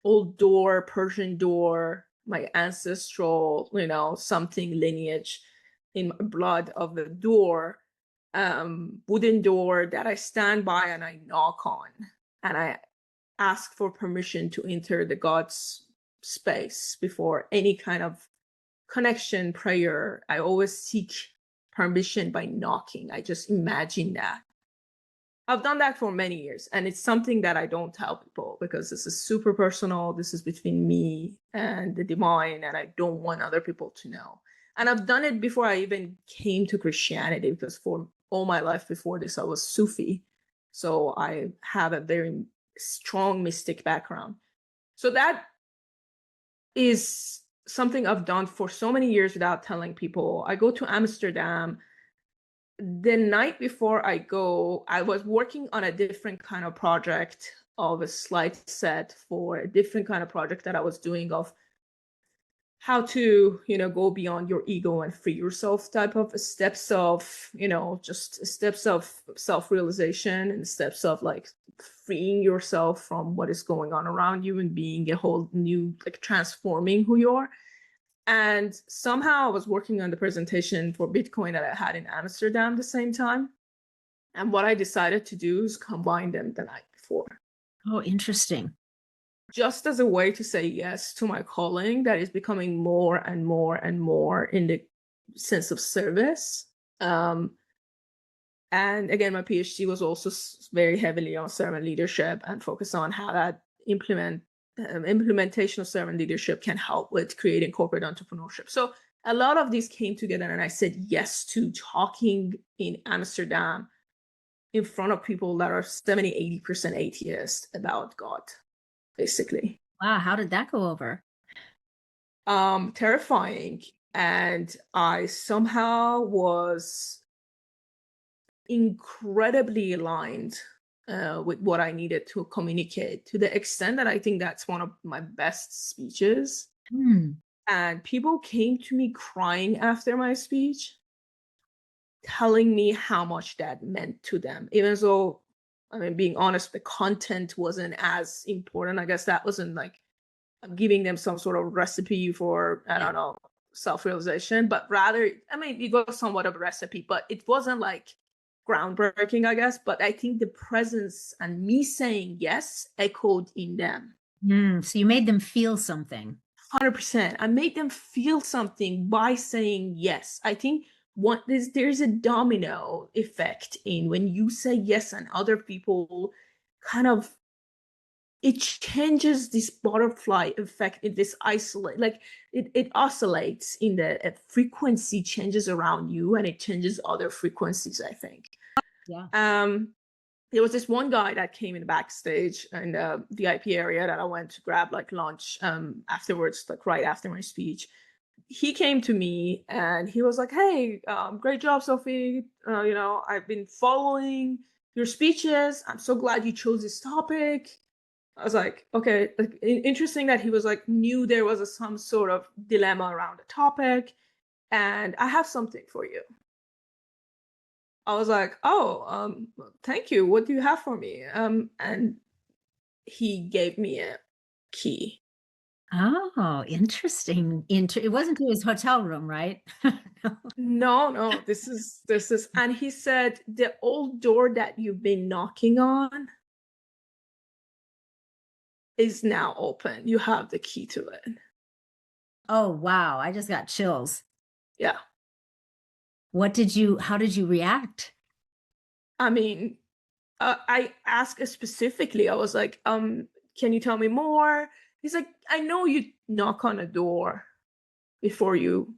old door, Persian door, my ancestral, something lineage in my blood of the door, wooden door that I stand by and I knock on. And I ask for permission to enter the God's space before any kind of connection, prayer. I always seek permission by knocking. I just imagine that. I've done that for many years, and it's something that I don't tell people because this is super personal. This is between me and the divine, and I don't want other people to know. And I've done it before I even came to Christianity, because for all my life before this, I was Sophie. So I have a very strong mystic background. So that is something I've done for so many years without telling people. I go to Amsterdam. The night before I go, I was working on a different kind of project of a slide set for a different kind of project that I was doing of how to, go beyond your ego and free yourself type of steps of, just steps of self-realization and steps of like freeing yourself from what is going on around you and being a whole new, like transforming who you are. And somehow I was working on the presentation for Bitcoin that I had in Amsterdam the same time. And what I decided to do is combine them the night before. Oh, interesting. Just as a way to say yes to my calling that is becoming more and more and more in the sense of service. And again, my PhD was also very heavily on servant leadership and focus on how that implementation of servant leadership can help with creating corporate entrepreneurship. So a lot of these came together, and I said yes to talking in Amsterdam in front of people that are 70-80% atheist about God, basically. Wow, how did that go over? Terrifying. And I somehow was incredibly aligned with what I needed to communicate, to the extent that I think that's one of my best speeches. And people came to me crying after my speech, telling me how much that meant to them, even though, being honest, the content wasn't as important. I guess that wasn't like I'm giving them some sort of recipe for, I don't know, self-realization, but rather, it was somewhat of a recipe, but it wasn't like groundbreaking, I guess. But I think the presence and me saying yes echoed in them. So you made them feel something. 100%. I made them feel something by saying yes. I think there's a domino effect in when you say yes and other people kind of, it changes this butterfly effect, this isolate, like it oscillates in the frequency changes around you, and it changes other frequencies, I think. Yeah. There was this one guy that came in the backstage in the VIP area that I went to grab like lunch afterwards, like right after my speech. He came to me and he was like, "Hey, great job, Sophie. I've been following your speeches. I'm so glad you chose this topic. I was like, okay, like, interesting that he was like, knew there was some sort of dilemma around the topic, and I have something for you. I was like, oh, thank you. What do you have for me? And he gave me a key. Oh, interesting. It wasn't to his hotel room, right? No. No, this is, and he said, the old door that you've been knocking on is now open. You have the key to it. Oh, wow. I just got chills. Yeah. How did you react? I mean, I asked specifically, I was like, can you tell me more? He's like, I know you knock on a door before you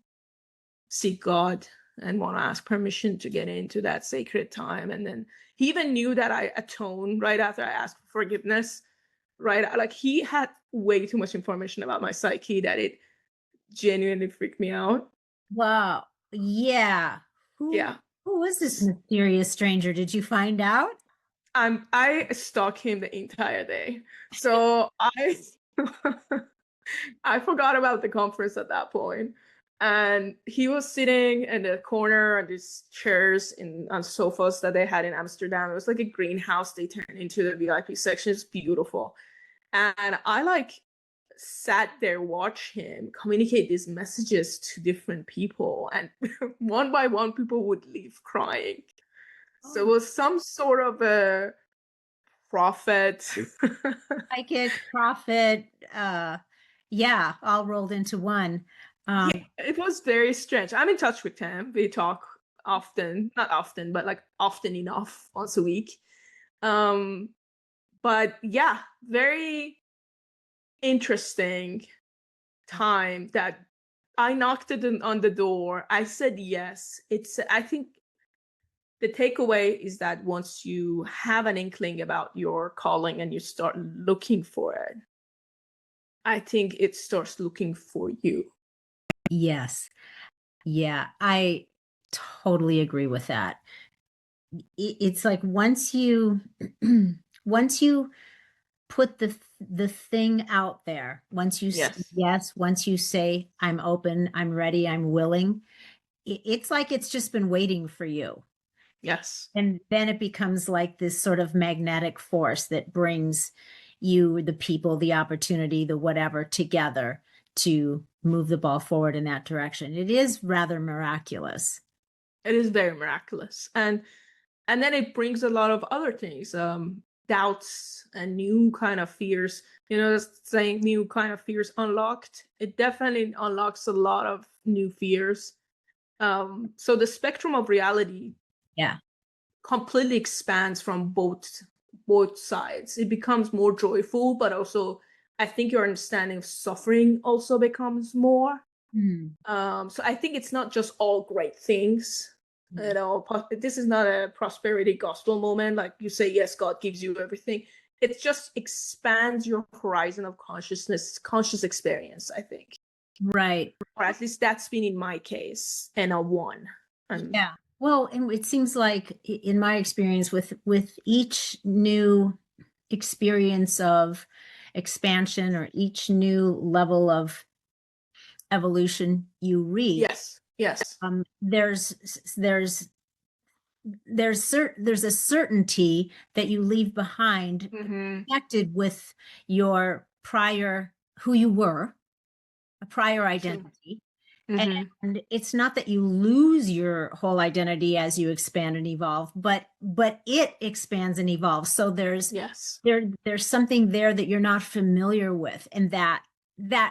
seek God and want to ask permission to get into that sacred time. And then he even knew that I atoned right after I asked for forgiveness, right? Like he had way too much information about my psyche that it genuinely freaked me out. Wow. Yeah. Yeah. Who was this mysterious stranger? Did you find out? I stalked him the entire day. So I I forgot about the conference at that point. And he was sitting in the corner on these chairs on sofas that they had in Amsterdam. It was like a greenhouse they turned into the VIP section. It's beautiful. And I like sat there, watch him communicate these messages to different people. And one by one, people would leave crying. So it was some sort of a prophet. Psychic, prophet, yeah, all rolled into one. Yeah, it was very strange. I'm in touch with him. We talk often, not often, but like often enough, once a week. Um, but yeah, very interesting time that I knocked on the door. I said yes. I think the takeaway is that once you have an inkling about your calling and you start looking for it, I think it starts looking for you. Yes. Yeah, I totally agree with that. It's like once you once you put the thing out there, once you say Yes. yes, once you say I'm open, I'm ready, I'm willing, it's like it's just been waiting for you. Yes. And then it becomes like this sort of magnetic force that brings you, the people, the opportunity, the whatever together to move the ball forward in that direction. It is rather miraculous. It is very miraculous. And then it brings a lot of other things, doubts and new kind of fears. Saying new kind of fears unlocked, it definitely unlocks a lot of new fears. So the spectrum of reality Yeah. completely expands from both sides. It becomes more joyful, but also I think your understanding of suffering also becomes more. So I think it's not just all great things. This is not a prosperity gospel moment. Like you say, yes, God gives you everything. It just expands your horizon of consciousness, conscious experience, I think. Right. Or at least that's been in my case, and a one. Yeah. Well, and it seems like in my experience with each new experience of expansion or each new level of evolution you reach, Yes. there's there's a certainty that you leave behind Mm-hmm. connected with your prior who you were, a prior True. identity. Mm-hmm. And it's not that you lose your whole identity as you expand and evolve, but it expands and evolves. So Yes. there's something there that you're not familiar with, and that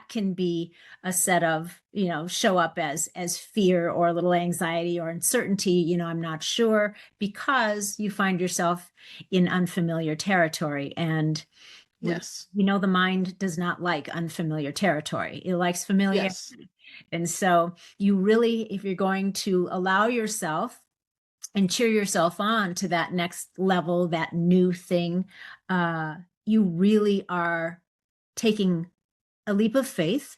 can be a set of, show up as fear or a little anxiety or uncertainty. I'm not sure, because you find yourself in unfamiliar territory. And Yes. the mind does not like unfamiliar territory. It likes familiarity. Yes. And so you really, if you're going to allow yourself and cheer yourself on to that next level, that new thing, you really are taking a leap of faith,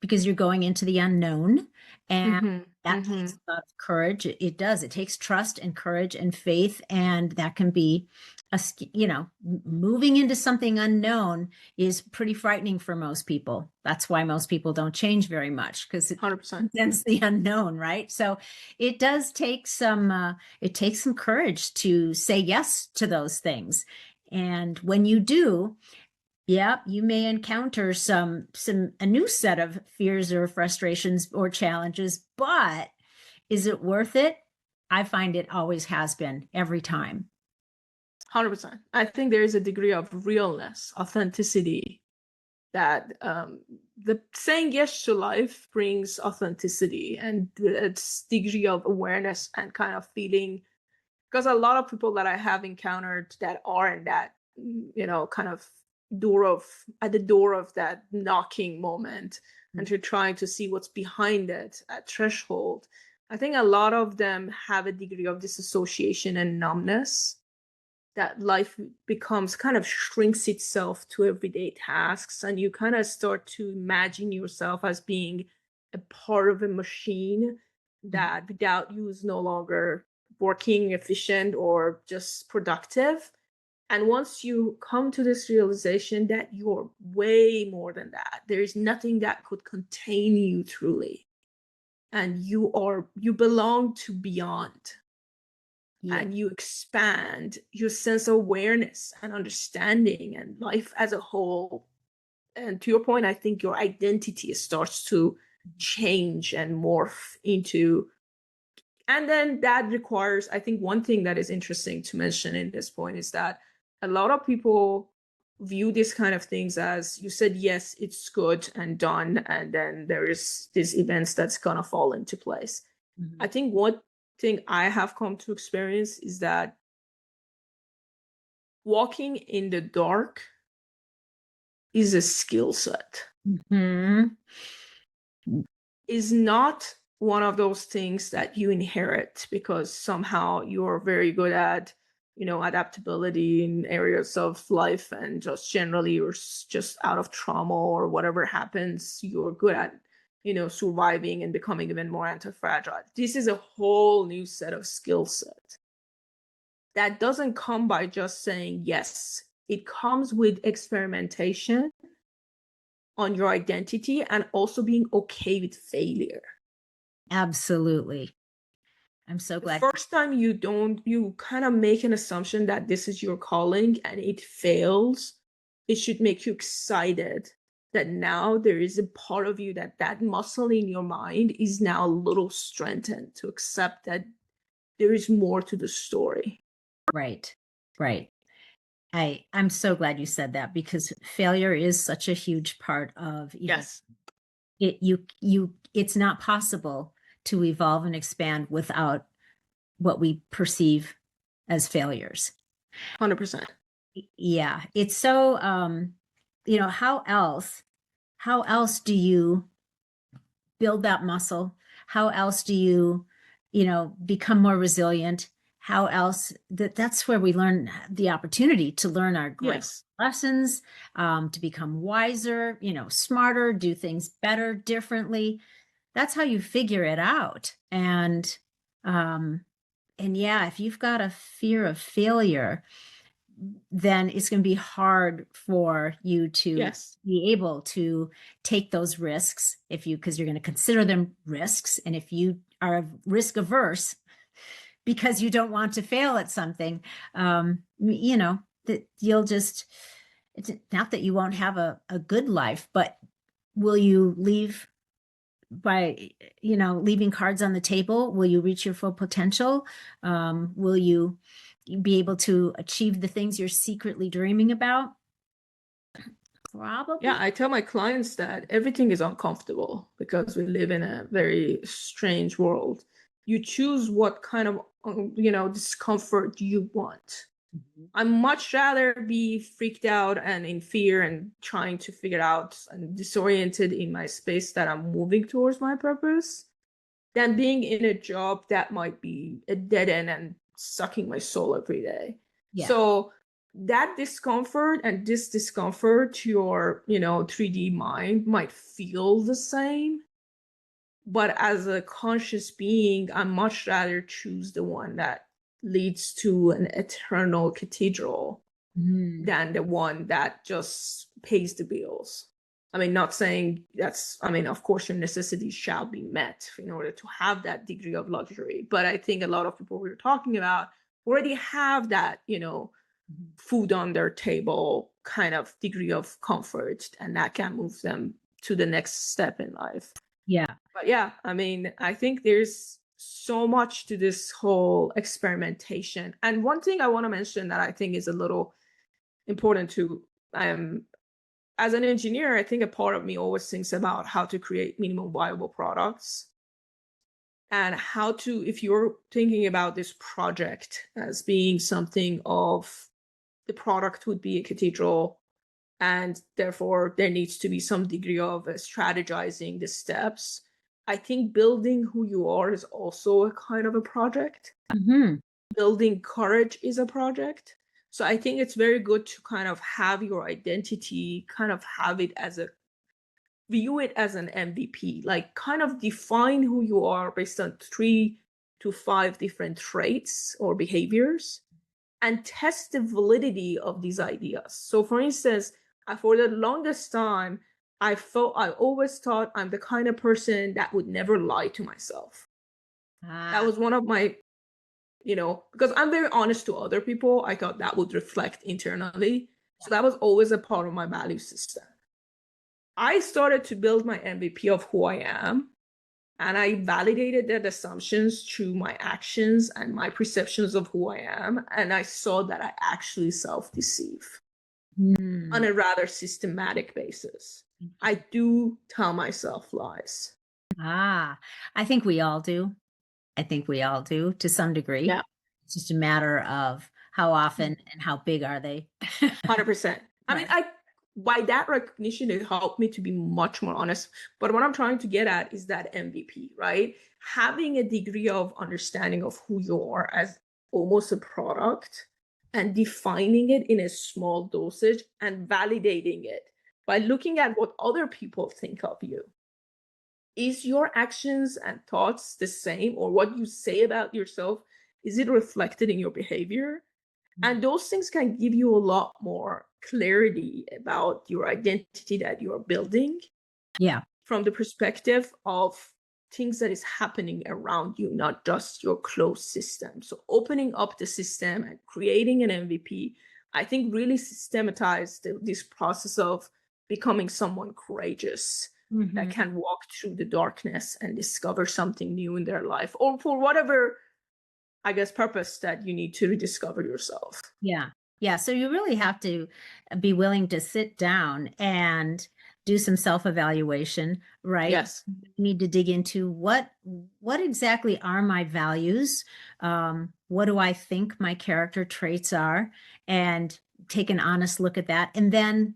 because you're going into the unknown. And Mm-hmm. that Mm-hmm. takes a lot of courage. It does. It takes trust and courage and faith. And that can be moving into something unknown is pretty frightening for most people. That's why most people don't change very much, because it 100%. presents the unknown, right? So it does take it takes some courage to say yes to those things. And when you do, yeah, you may encounter a new set of fears or frustrations or challenges, but is it worth it? I find it always has been every time. 100%. I think there is a degree of realness, authenticity, that the saying yes to life brings authenticity and its degree of awareness and kind of feeling. Because a lot of people that I have encountered that are in that, kind of at the door of that knocking moment, and you're trying to see what's behind it at threshold. I think a lot of them have a degree of disassociation and numbness, that life becomes kind of shrinks itself to everyday tasks, and you kind of start to imagine yourself as being a part of a machine that without you is no longer working efficient or just productive. And once you come to this realization that you're way more than that, there is nothing that could contain you truly, and you belong to beyond. Yeah. And you expand your sense of awareness and understanding and life as a whole. And to your point, I think your identity starts to change and morph into. And then that requires, I think one thing that is interesting to mention in this point is that a lot of people view these kind of things as, you said yes, it's good and done, and then there is these events that's gonna fall into place. Mm-hmm. I think one thing I have come to experience is that walking in the dark is a skill set. Mm-hmm. Is not one of those things that you inherit because somehow you're very good at, adaptability in areas of life, and just generally you're just out of trauma or whatever happens, you're good at, surviving and becoming even more anti-fragile. This is a whole new set of skill set that doesn't come by just saying yes. It comes with experimentation on your identity and also being okay with failure. Absolutely. I'm so The glad. first time you kind of make an assumption that this is your calling and it fails, it should make you excited that now there is a part of you that muscle in your mind is now a little strengthened to accept that there is more to the story. Right. Right. I'm so glad you said that, because failure is such a huge part of Yes. it's not possible to evolve and expand without what we perceive as failures. 100%. Yeah. It's so how else do you build that muscle? How else do you become more resilient? How else that's where we learn the opportunity to learn our great Yes. lessons, to become wiser, smarter, do things better, differently. That's how you figure it out. And yeah, if you've got a fear of failure, then it's going to be hard for you to Yes. be able to take those risks, because you're going to consider them risks. And if you are risk averse because you don't want to fail at something, that you'll just, it's not that you won't have a good life, but will you leave by leaving cards on the table? Will you reach your full potential? Will you be able to achieve the things you're secretly dreaming about? Probably. Yeah, I tell my clients that everything is uncomfortable because we live in a very strange world. You choose what kind of discomfort you want. I'd much rather be freaked out and in fear and trying to figure out and disoriented in my space that I'm moving towards my purpose than being in a job that might be a dead end and sucking my soul every day. Yeah. So that discomfort and this discomfort to your 3D mind might feel the same, but as a conscious being, I much rather choose the one that leads to an eternal cathedral Mm. than the one that just pays the bills. I mean, not saying that's, I mean, of course, your necessities shall be met in order to have that degree of luxury. But I think a lot of people we're talking about already have that, food on their table kind of degree of comfort, and that can move them to the next step in life. Yeah. But yeah, I mean, I think there's so much to this whole experimentation. And one thing I want to mention that I think is a little important to, as an engineer, I think a part of me always thinks about how to create minimum viable products, and how to, if you're thinking about this project as being something of, the product would be a cathedral, and therefore there needs to be some degree of strategizing the steps. I think building who you are is also a kind of a project. Mm-hmm. Building courage is a project. So I think it's very good to kind of have your identity, kind of have it as a, view it as an MVP, like kind of define who you are based on 3 to 5 different traits or behaviors, and test the validity of these ideas. So for instance, for the longest time, I always thought I'm the kind of person that would never lie to myself. That was one of my, because I'm very honest to other people, I thought that would reflect internally. So that was always a part of my value system. I started to build my MVP of who I am, and I validated that assumptions through my actions and my perceptions of who I am. And I saw that I actually self-deceive on a rather systematic basis. I do tell myself lies. I think we all do. I think we all do to some degree. Yeah. It's just a matter of how often and how big are they. 100%. I mean, by that recognition, it helped me to be much more honest. But what I'm trying to get at is that MVP, right? Having a degree of understanding of who you are as almost a product, and defining it in a small dosage and validating it by looking at what other people think of you. Is your actions and thoughts the same, or what you say about yourself, is it reflected in your behavior? And those things can give you a lot more clarity about your identity that you're building. Yeah. From the perspective of things that is happening around you, not just your closed system. So opening up the system and creating an MVP, I think really systematized this process of becoming someone courageous that can walk through the darkness and discover something new in their life, or for whatever, I guess, purpose that you need to rediscover yourself. Yeah. Yeah. So you really have to be willing to sit down and do some self-evaluation, right? Yes. You need to dig into what exactly are my values? What do I think my character traits are? And take an honest look at that, and then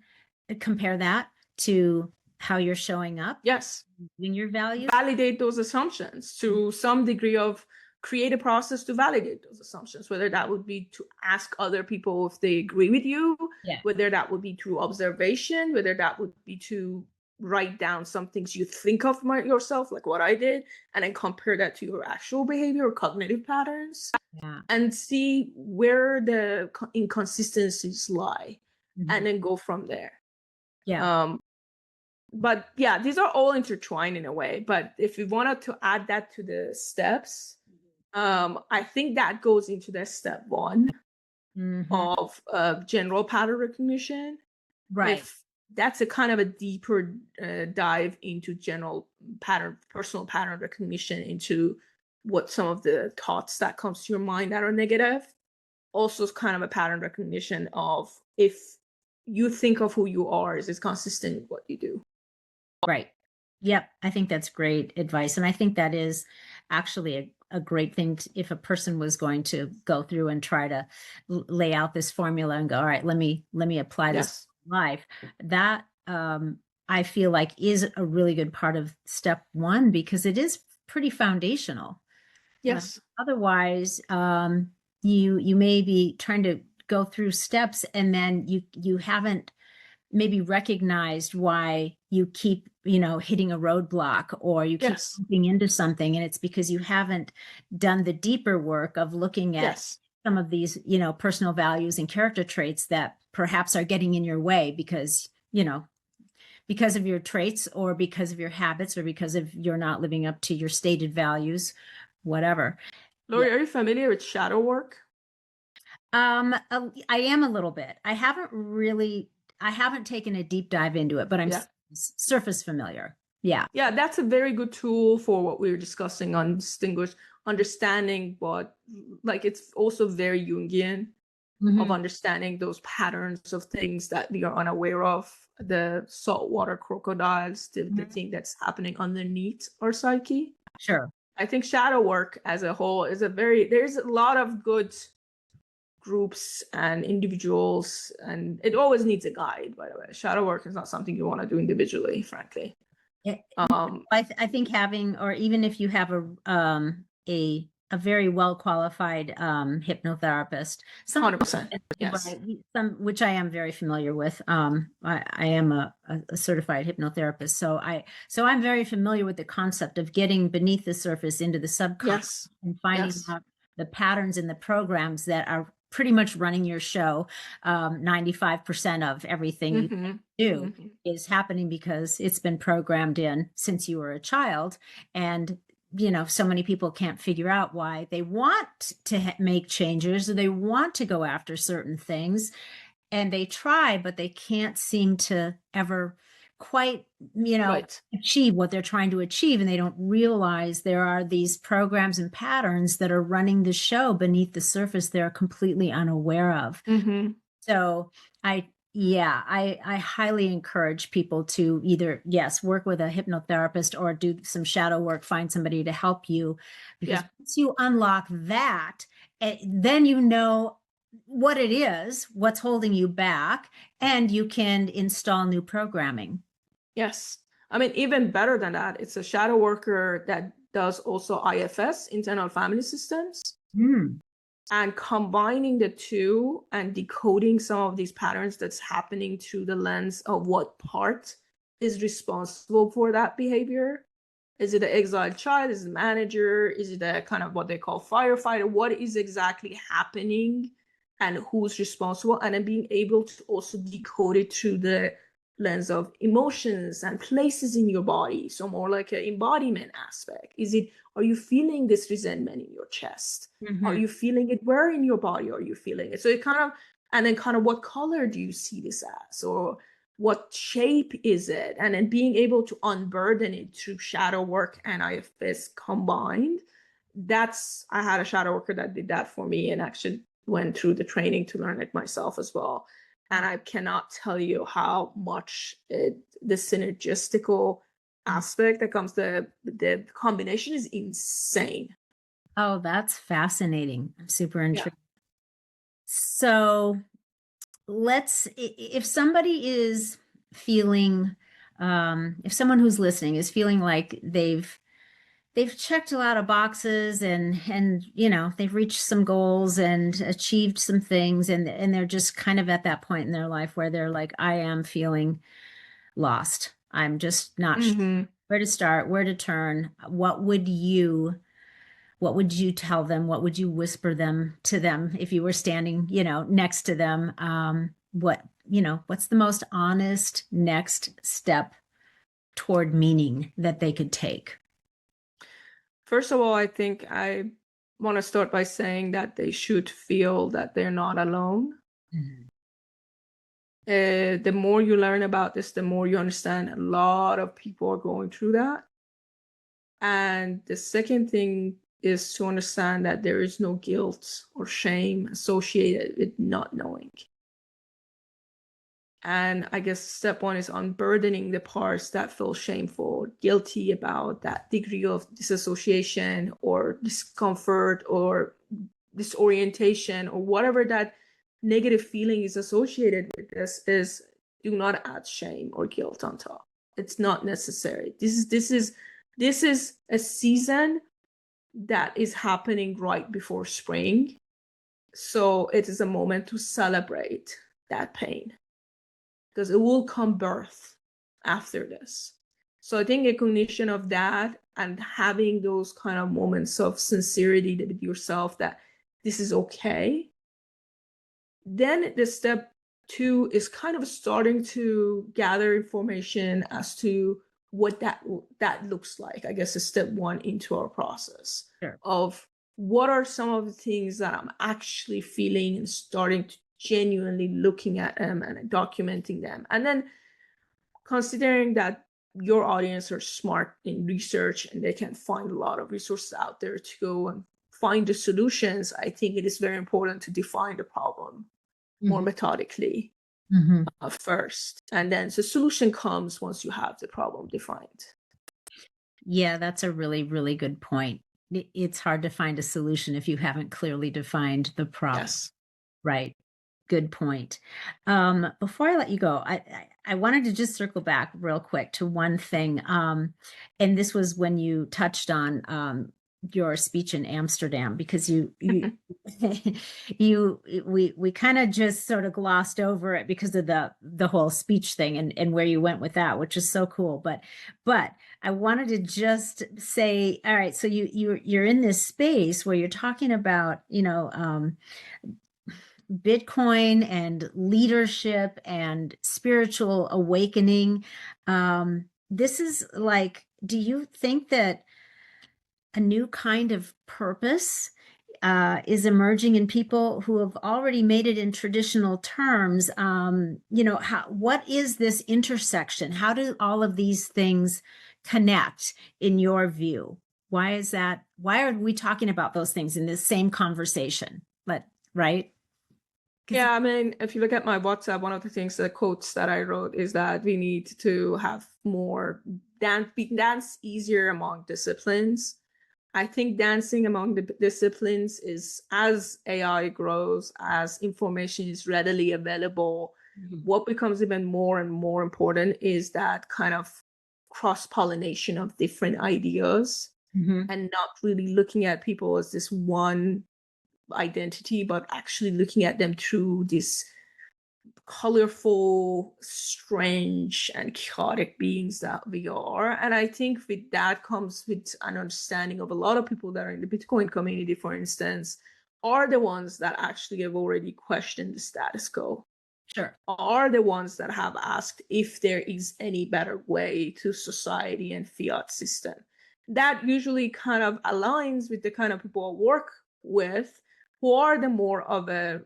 compare that to how you're showing up. Yes. In your values. Validate those assumptions to some degree of, create a process to validate those assumptions, whether that would be to ask other people if they agree with you, whether that would be through observation, whether that would be to write down some things you think of yourself, like what I did, and then compare that to your actual behavior or cognitive patterns, and see where the inconsistencies lie, and then go from there. But yeah, these are all intertwined in a way. But if we wanted to add that to the steps, I think that goes into the step 1 of general pattern recognition. Right. If that's a kind of a deeper dive into general personal pattern recognition, into what some of the thoughts that comes to your mind that are negative. Also, it's kind of a pattern recognition of, if you think of who you are, is it consistent with what you do? Right. Yep. I think that's great advice. And I think that is actually a great thing if a person was going to go through and try to lay out this formula and go, all right, let me apply this to life. That I feel like is a really good part of step 1, because it is pretty foundational. Yes. Otherwise, you may be trying to go through steps, and then you haven't maybe recognized why you keep hitting a roadblock, or you keep Yes. bumping into something, and it's because you haven't done the deeper work of looking at Yes. some of these, personal values and character traits that perhaps are getting in your way because of your traits, or because of your habits, or because of you're not living up to your stated values, whatever. Loree, are you familiar with shadow work? I am a little bit. I haven't taken a deep dive into it, but I'm Yeah. surface familiar. Yeah. Yeah, that's a very good tool for what we were discussing on understanding what, like, it's also very Jungian of Mhm. understanding those patterns of things that we are unaware of, the saltwater crocodiles, the thing that's happening underneath our psyche. Sure. I think shadow work as a whole is there's a lot of good groups and individuals, and it always needs a guide, by the way. Shadow work is not something you want to do individually, frankly. Yeah, I think having, or even if you have a very well qualified hypnotherapist, some 100%. Yes. which I am very familiar with. I am a certified hypnotherapist, so I'm very familiar with the concept of getting beneath the surface into the subconscious Yes. and finding Yes. out the patterns and the programs that are pretty much running your show. 95% of everything you Mm-hmm. do Mm-hmm. is happening because it's been programmed in since you were a child. And so many people can't figure out why they want to make changes, or they want to go after certain things, and they try, but they can't seem to ever quite Right. achieve what they're trying to achieve, and they don't realize there are these programs and patterns that are running the show beneath the surface they're completely unaware of. Mm-hmm. So I highly encourage people to either, yes, work with a hypnotherapist, or do some shadow work, find somebody to help you, because Yeah. once you unlock that, then you know what it is, what's holding you back, and you can install new programming. Yes. I mean, even better than that, it's a shadow worker that does also IFS, internal family systems. Mm. And combining the two and decoding some of these patterns that's happening through the lens of what part is responsible for that behavior. Is it an exiled child? Is it a manager? Is it a kind of what they call firefighter? What is exactly happening and who's responsible? And then being able to also decode it through the lens of emotions and places in your body. So more like an embodiment aspect. Are you feeling this resentment in your chest? Mm-hmm. Are you feeling it? Where in your body are you feeling it? So it kind of, and then kind of what color do you see this as? Or what shape is it? And then being able to unburden it through shadow work and IFS combined. I had a shadow worker that did that for me and actually went through the training to learn it myself as well. And I cannot tell you how much the synergistical aspect that comes, the combination is insane. Oh, that's fascinating. I'm super Yeah. intrigued. So if somebody is feeling, if someone who's listening is feeling like they've checked a lot of boxes, and they've reached some goals and achieved some things, and they're just kind of at that point in their life where they're like, I am feeling lost. I'm just not sure Mm-hmm. where to start, where to turn. What would you tell them? What would you whisper to them if you were standing, next to them? What's the most honest next step toward meaning that they could take? First of all, I think I want to start by saying that they should feel that they're not alone. Mm-hmm. The more you learn about this, the more you understand a lot of people are going through that. And the second thing is to understand that there is no guilt or shame associated with not knowing. And I guess step one is unburdening the parts that feel shameful, guilty about that degree of disassociation or discomfort or disorientation or whatever that negative feeling is associated with this. Is do not add shame or guilt on top. It's not necessary. This is a season that is happening right before spring. So it is a moment to celebrate that pain, because it will come birth after this. So I think a cognition of that and having those kind of moments of sincerity with yourself that this is okay. Then the step two is kind of starting to gather information as to what that looks like. I guess is step one into our process of what are some of the things that I'm actually feeling and starting to genuinely looking at them and documenting them. And then considering that your audience are smart in research and they can find a lot of resources out there to go and find the solutions, I think it is very important to define the problem more methodically first. And then the solution comes once you have the problem defined. Yeah, that's a really, really good point. It's hard to find a solution if you haven't clearly defined the problem. Yes. Right. Good point. Before I let you go, I wanted to just circle back real quick to one thing. And this was when you touched on your speech in Amsterdam, because we kind of just sort of glossed over it because of the whole speech thing and where you went with that, which is so cool. But I wanted to just say, all right, so you're in this space where you're talking about, Bitcoin and leadership and spiritual awakening. This is like, do you think that a new kind of purpose is emerging in people who have already made it in traditional terms? What is this intersection? How do all of these things connect in your view? Why is that? Why are we talking about those things in this same conversation? Right? Yeah, I mean, if you look at my WhatsApp, one of the things, the quotes that I wrote is that we need to have more dance easier among disciplines. I think dancing among the disciplines is, as AI grows, as information is readily available, what becomes even more and more important is that kind of cross-pollination of different ideas and not really looking at people as this one identity, but actually looking at them through this colorful, strange, and chaotic beings that we are. And I think with that comes with an understanding of a lot of people that are in the Bitcoin community, for instance, are the ones that actually have already questioned the status quo. Sure. Are the ones that have asked if there is any better way to society and fiat system. That usually kind of aligns with the kind of people I work with, who are the more of a,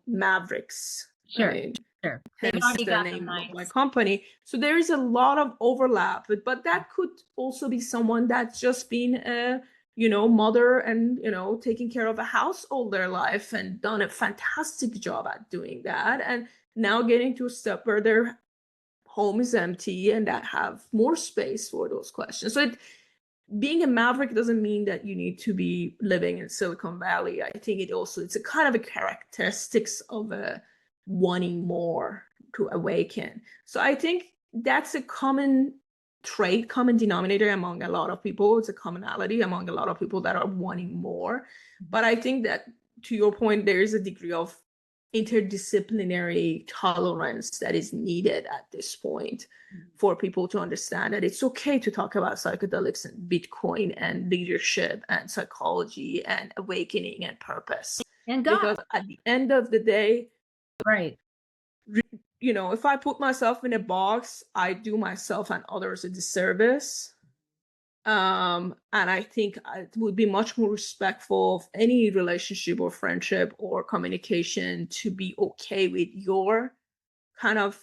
mavericks. Sure. Right? Sure. Hence the name of my company. So there is a lot of overlap, but that could also be someone that's just been a, mother and, taking care of a house all their life and done a fantastic job at doing that. And now getting to a step where their home is empty and that have more space for those questions. So being a maverick doesn't mean that you need to be living in Silicon Valley. I think it's a kind of a characteristics of a wanting more to awaken. So I think that's a common trait, common denominator among a lot of people. It's a commonality among a lot of people that are wanting more. But I think that, to your point, there is a degree of interdisciplinary tolerance that is needed at this point for people to understand that it's okay to talk about psychedelics and Bitcoin and leadership and psychology and awakening and purpose. And God. Because at the end of the day, right, if I put myself in a box, I do myself and others a disservice. And I think it would be much more respectful of any relationship or friendship or communication to be okay with your kind of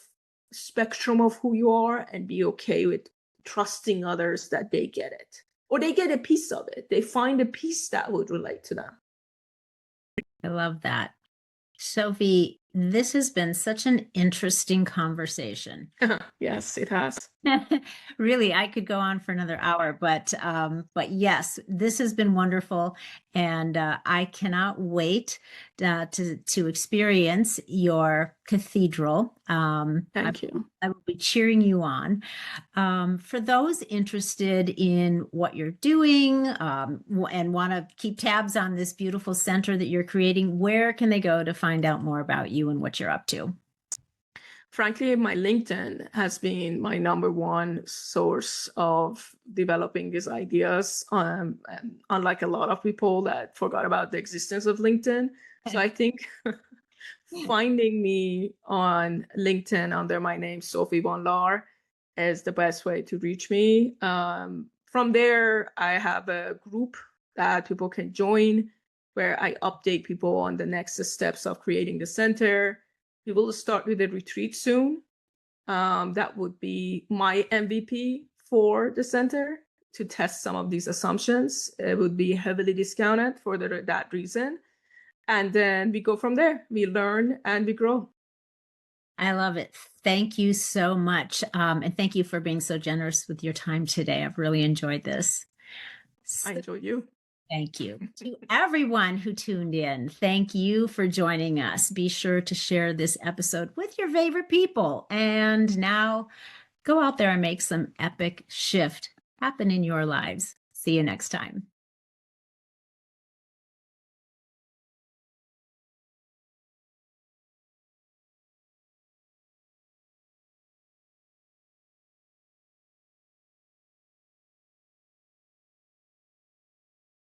spectrum of who you are and be okay with trusting others that they get it or they get a piece of it. They find a piece that would relate to them. I love that. Sophie, this has been such an interesting conversation. Yes, it has. Really, I could go on for another hour, but yes, this has been wonderful, and I cannot wait to experience your cathedral. Thank you. I will be cheering you on. For those interested in what you're doing and want to keep tabs on this beautiful center that you're creating, where can they go to find out more about you and what you're up to? frankly, my LinkedIn has been my number one source of developing these ideas. And unlike a lot of people that forgot about the existence of LinkedIn. So I think finding me on LinkedIn under my name, Sophie von Laer, is the best way to reach me. From there, I have a group that people can join where I update people on the next steps of creating the center. We will start with a retreat soon. That would be my MVP for the center to test some of these assumptions. It would be heavily discounted for that reason. And then we go from there. We learn and we grow. I love it. Thank you so much. And thank you for being so generous with your time today. I've really enjoyed this. I enjoy you. Thank you. To everyone who tuned in, thank you for joining us. Be sure to share this episode with your favorite people. And now go out there and make some epic shift happen in your lives. See you next time.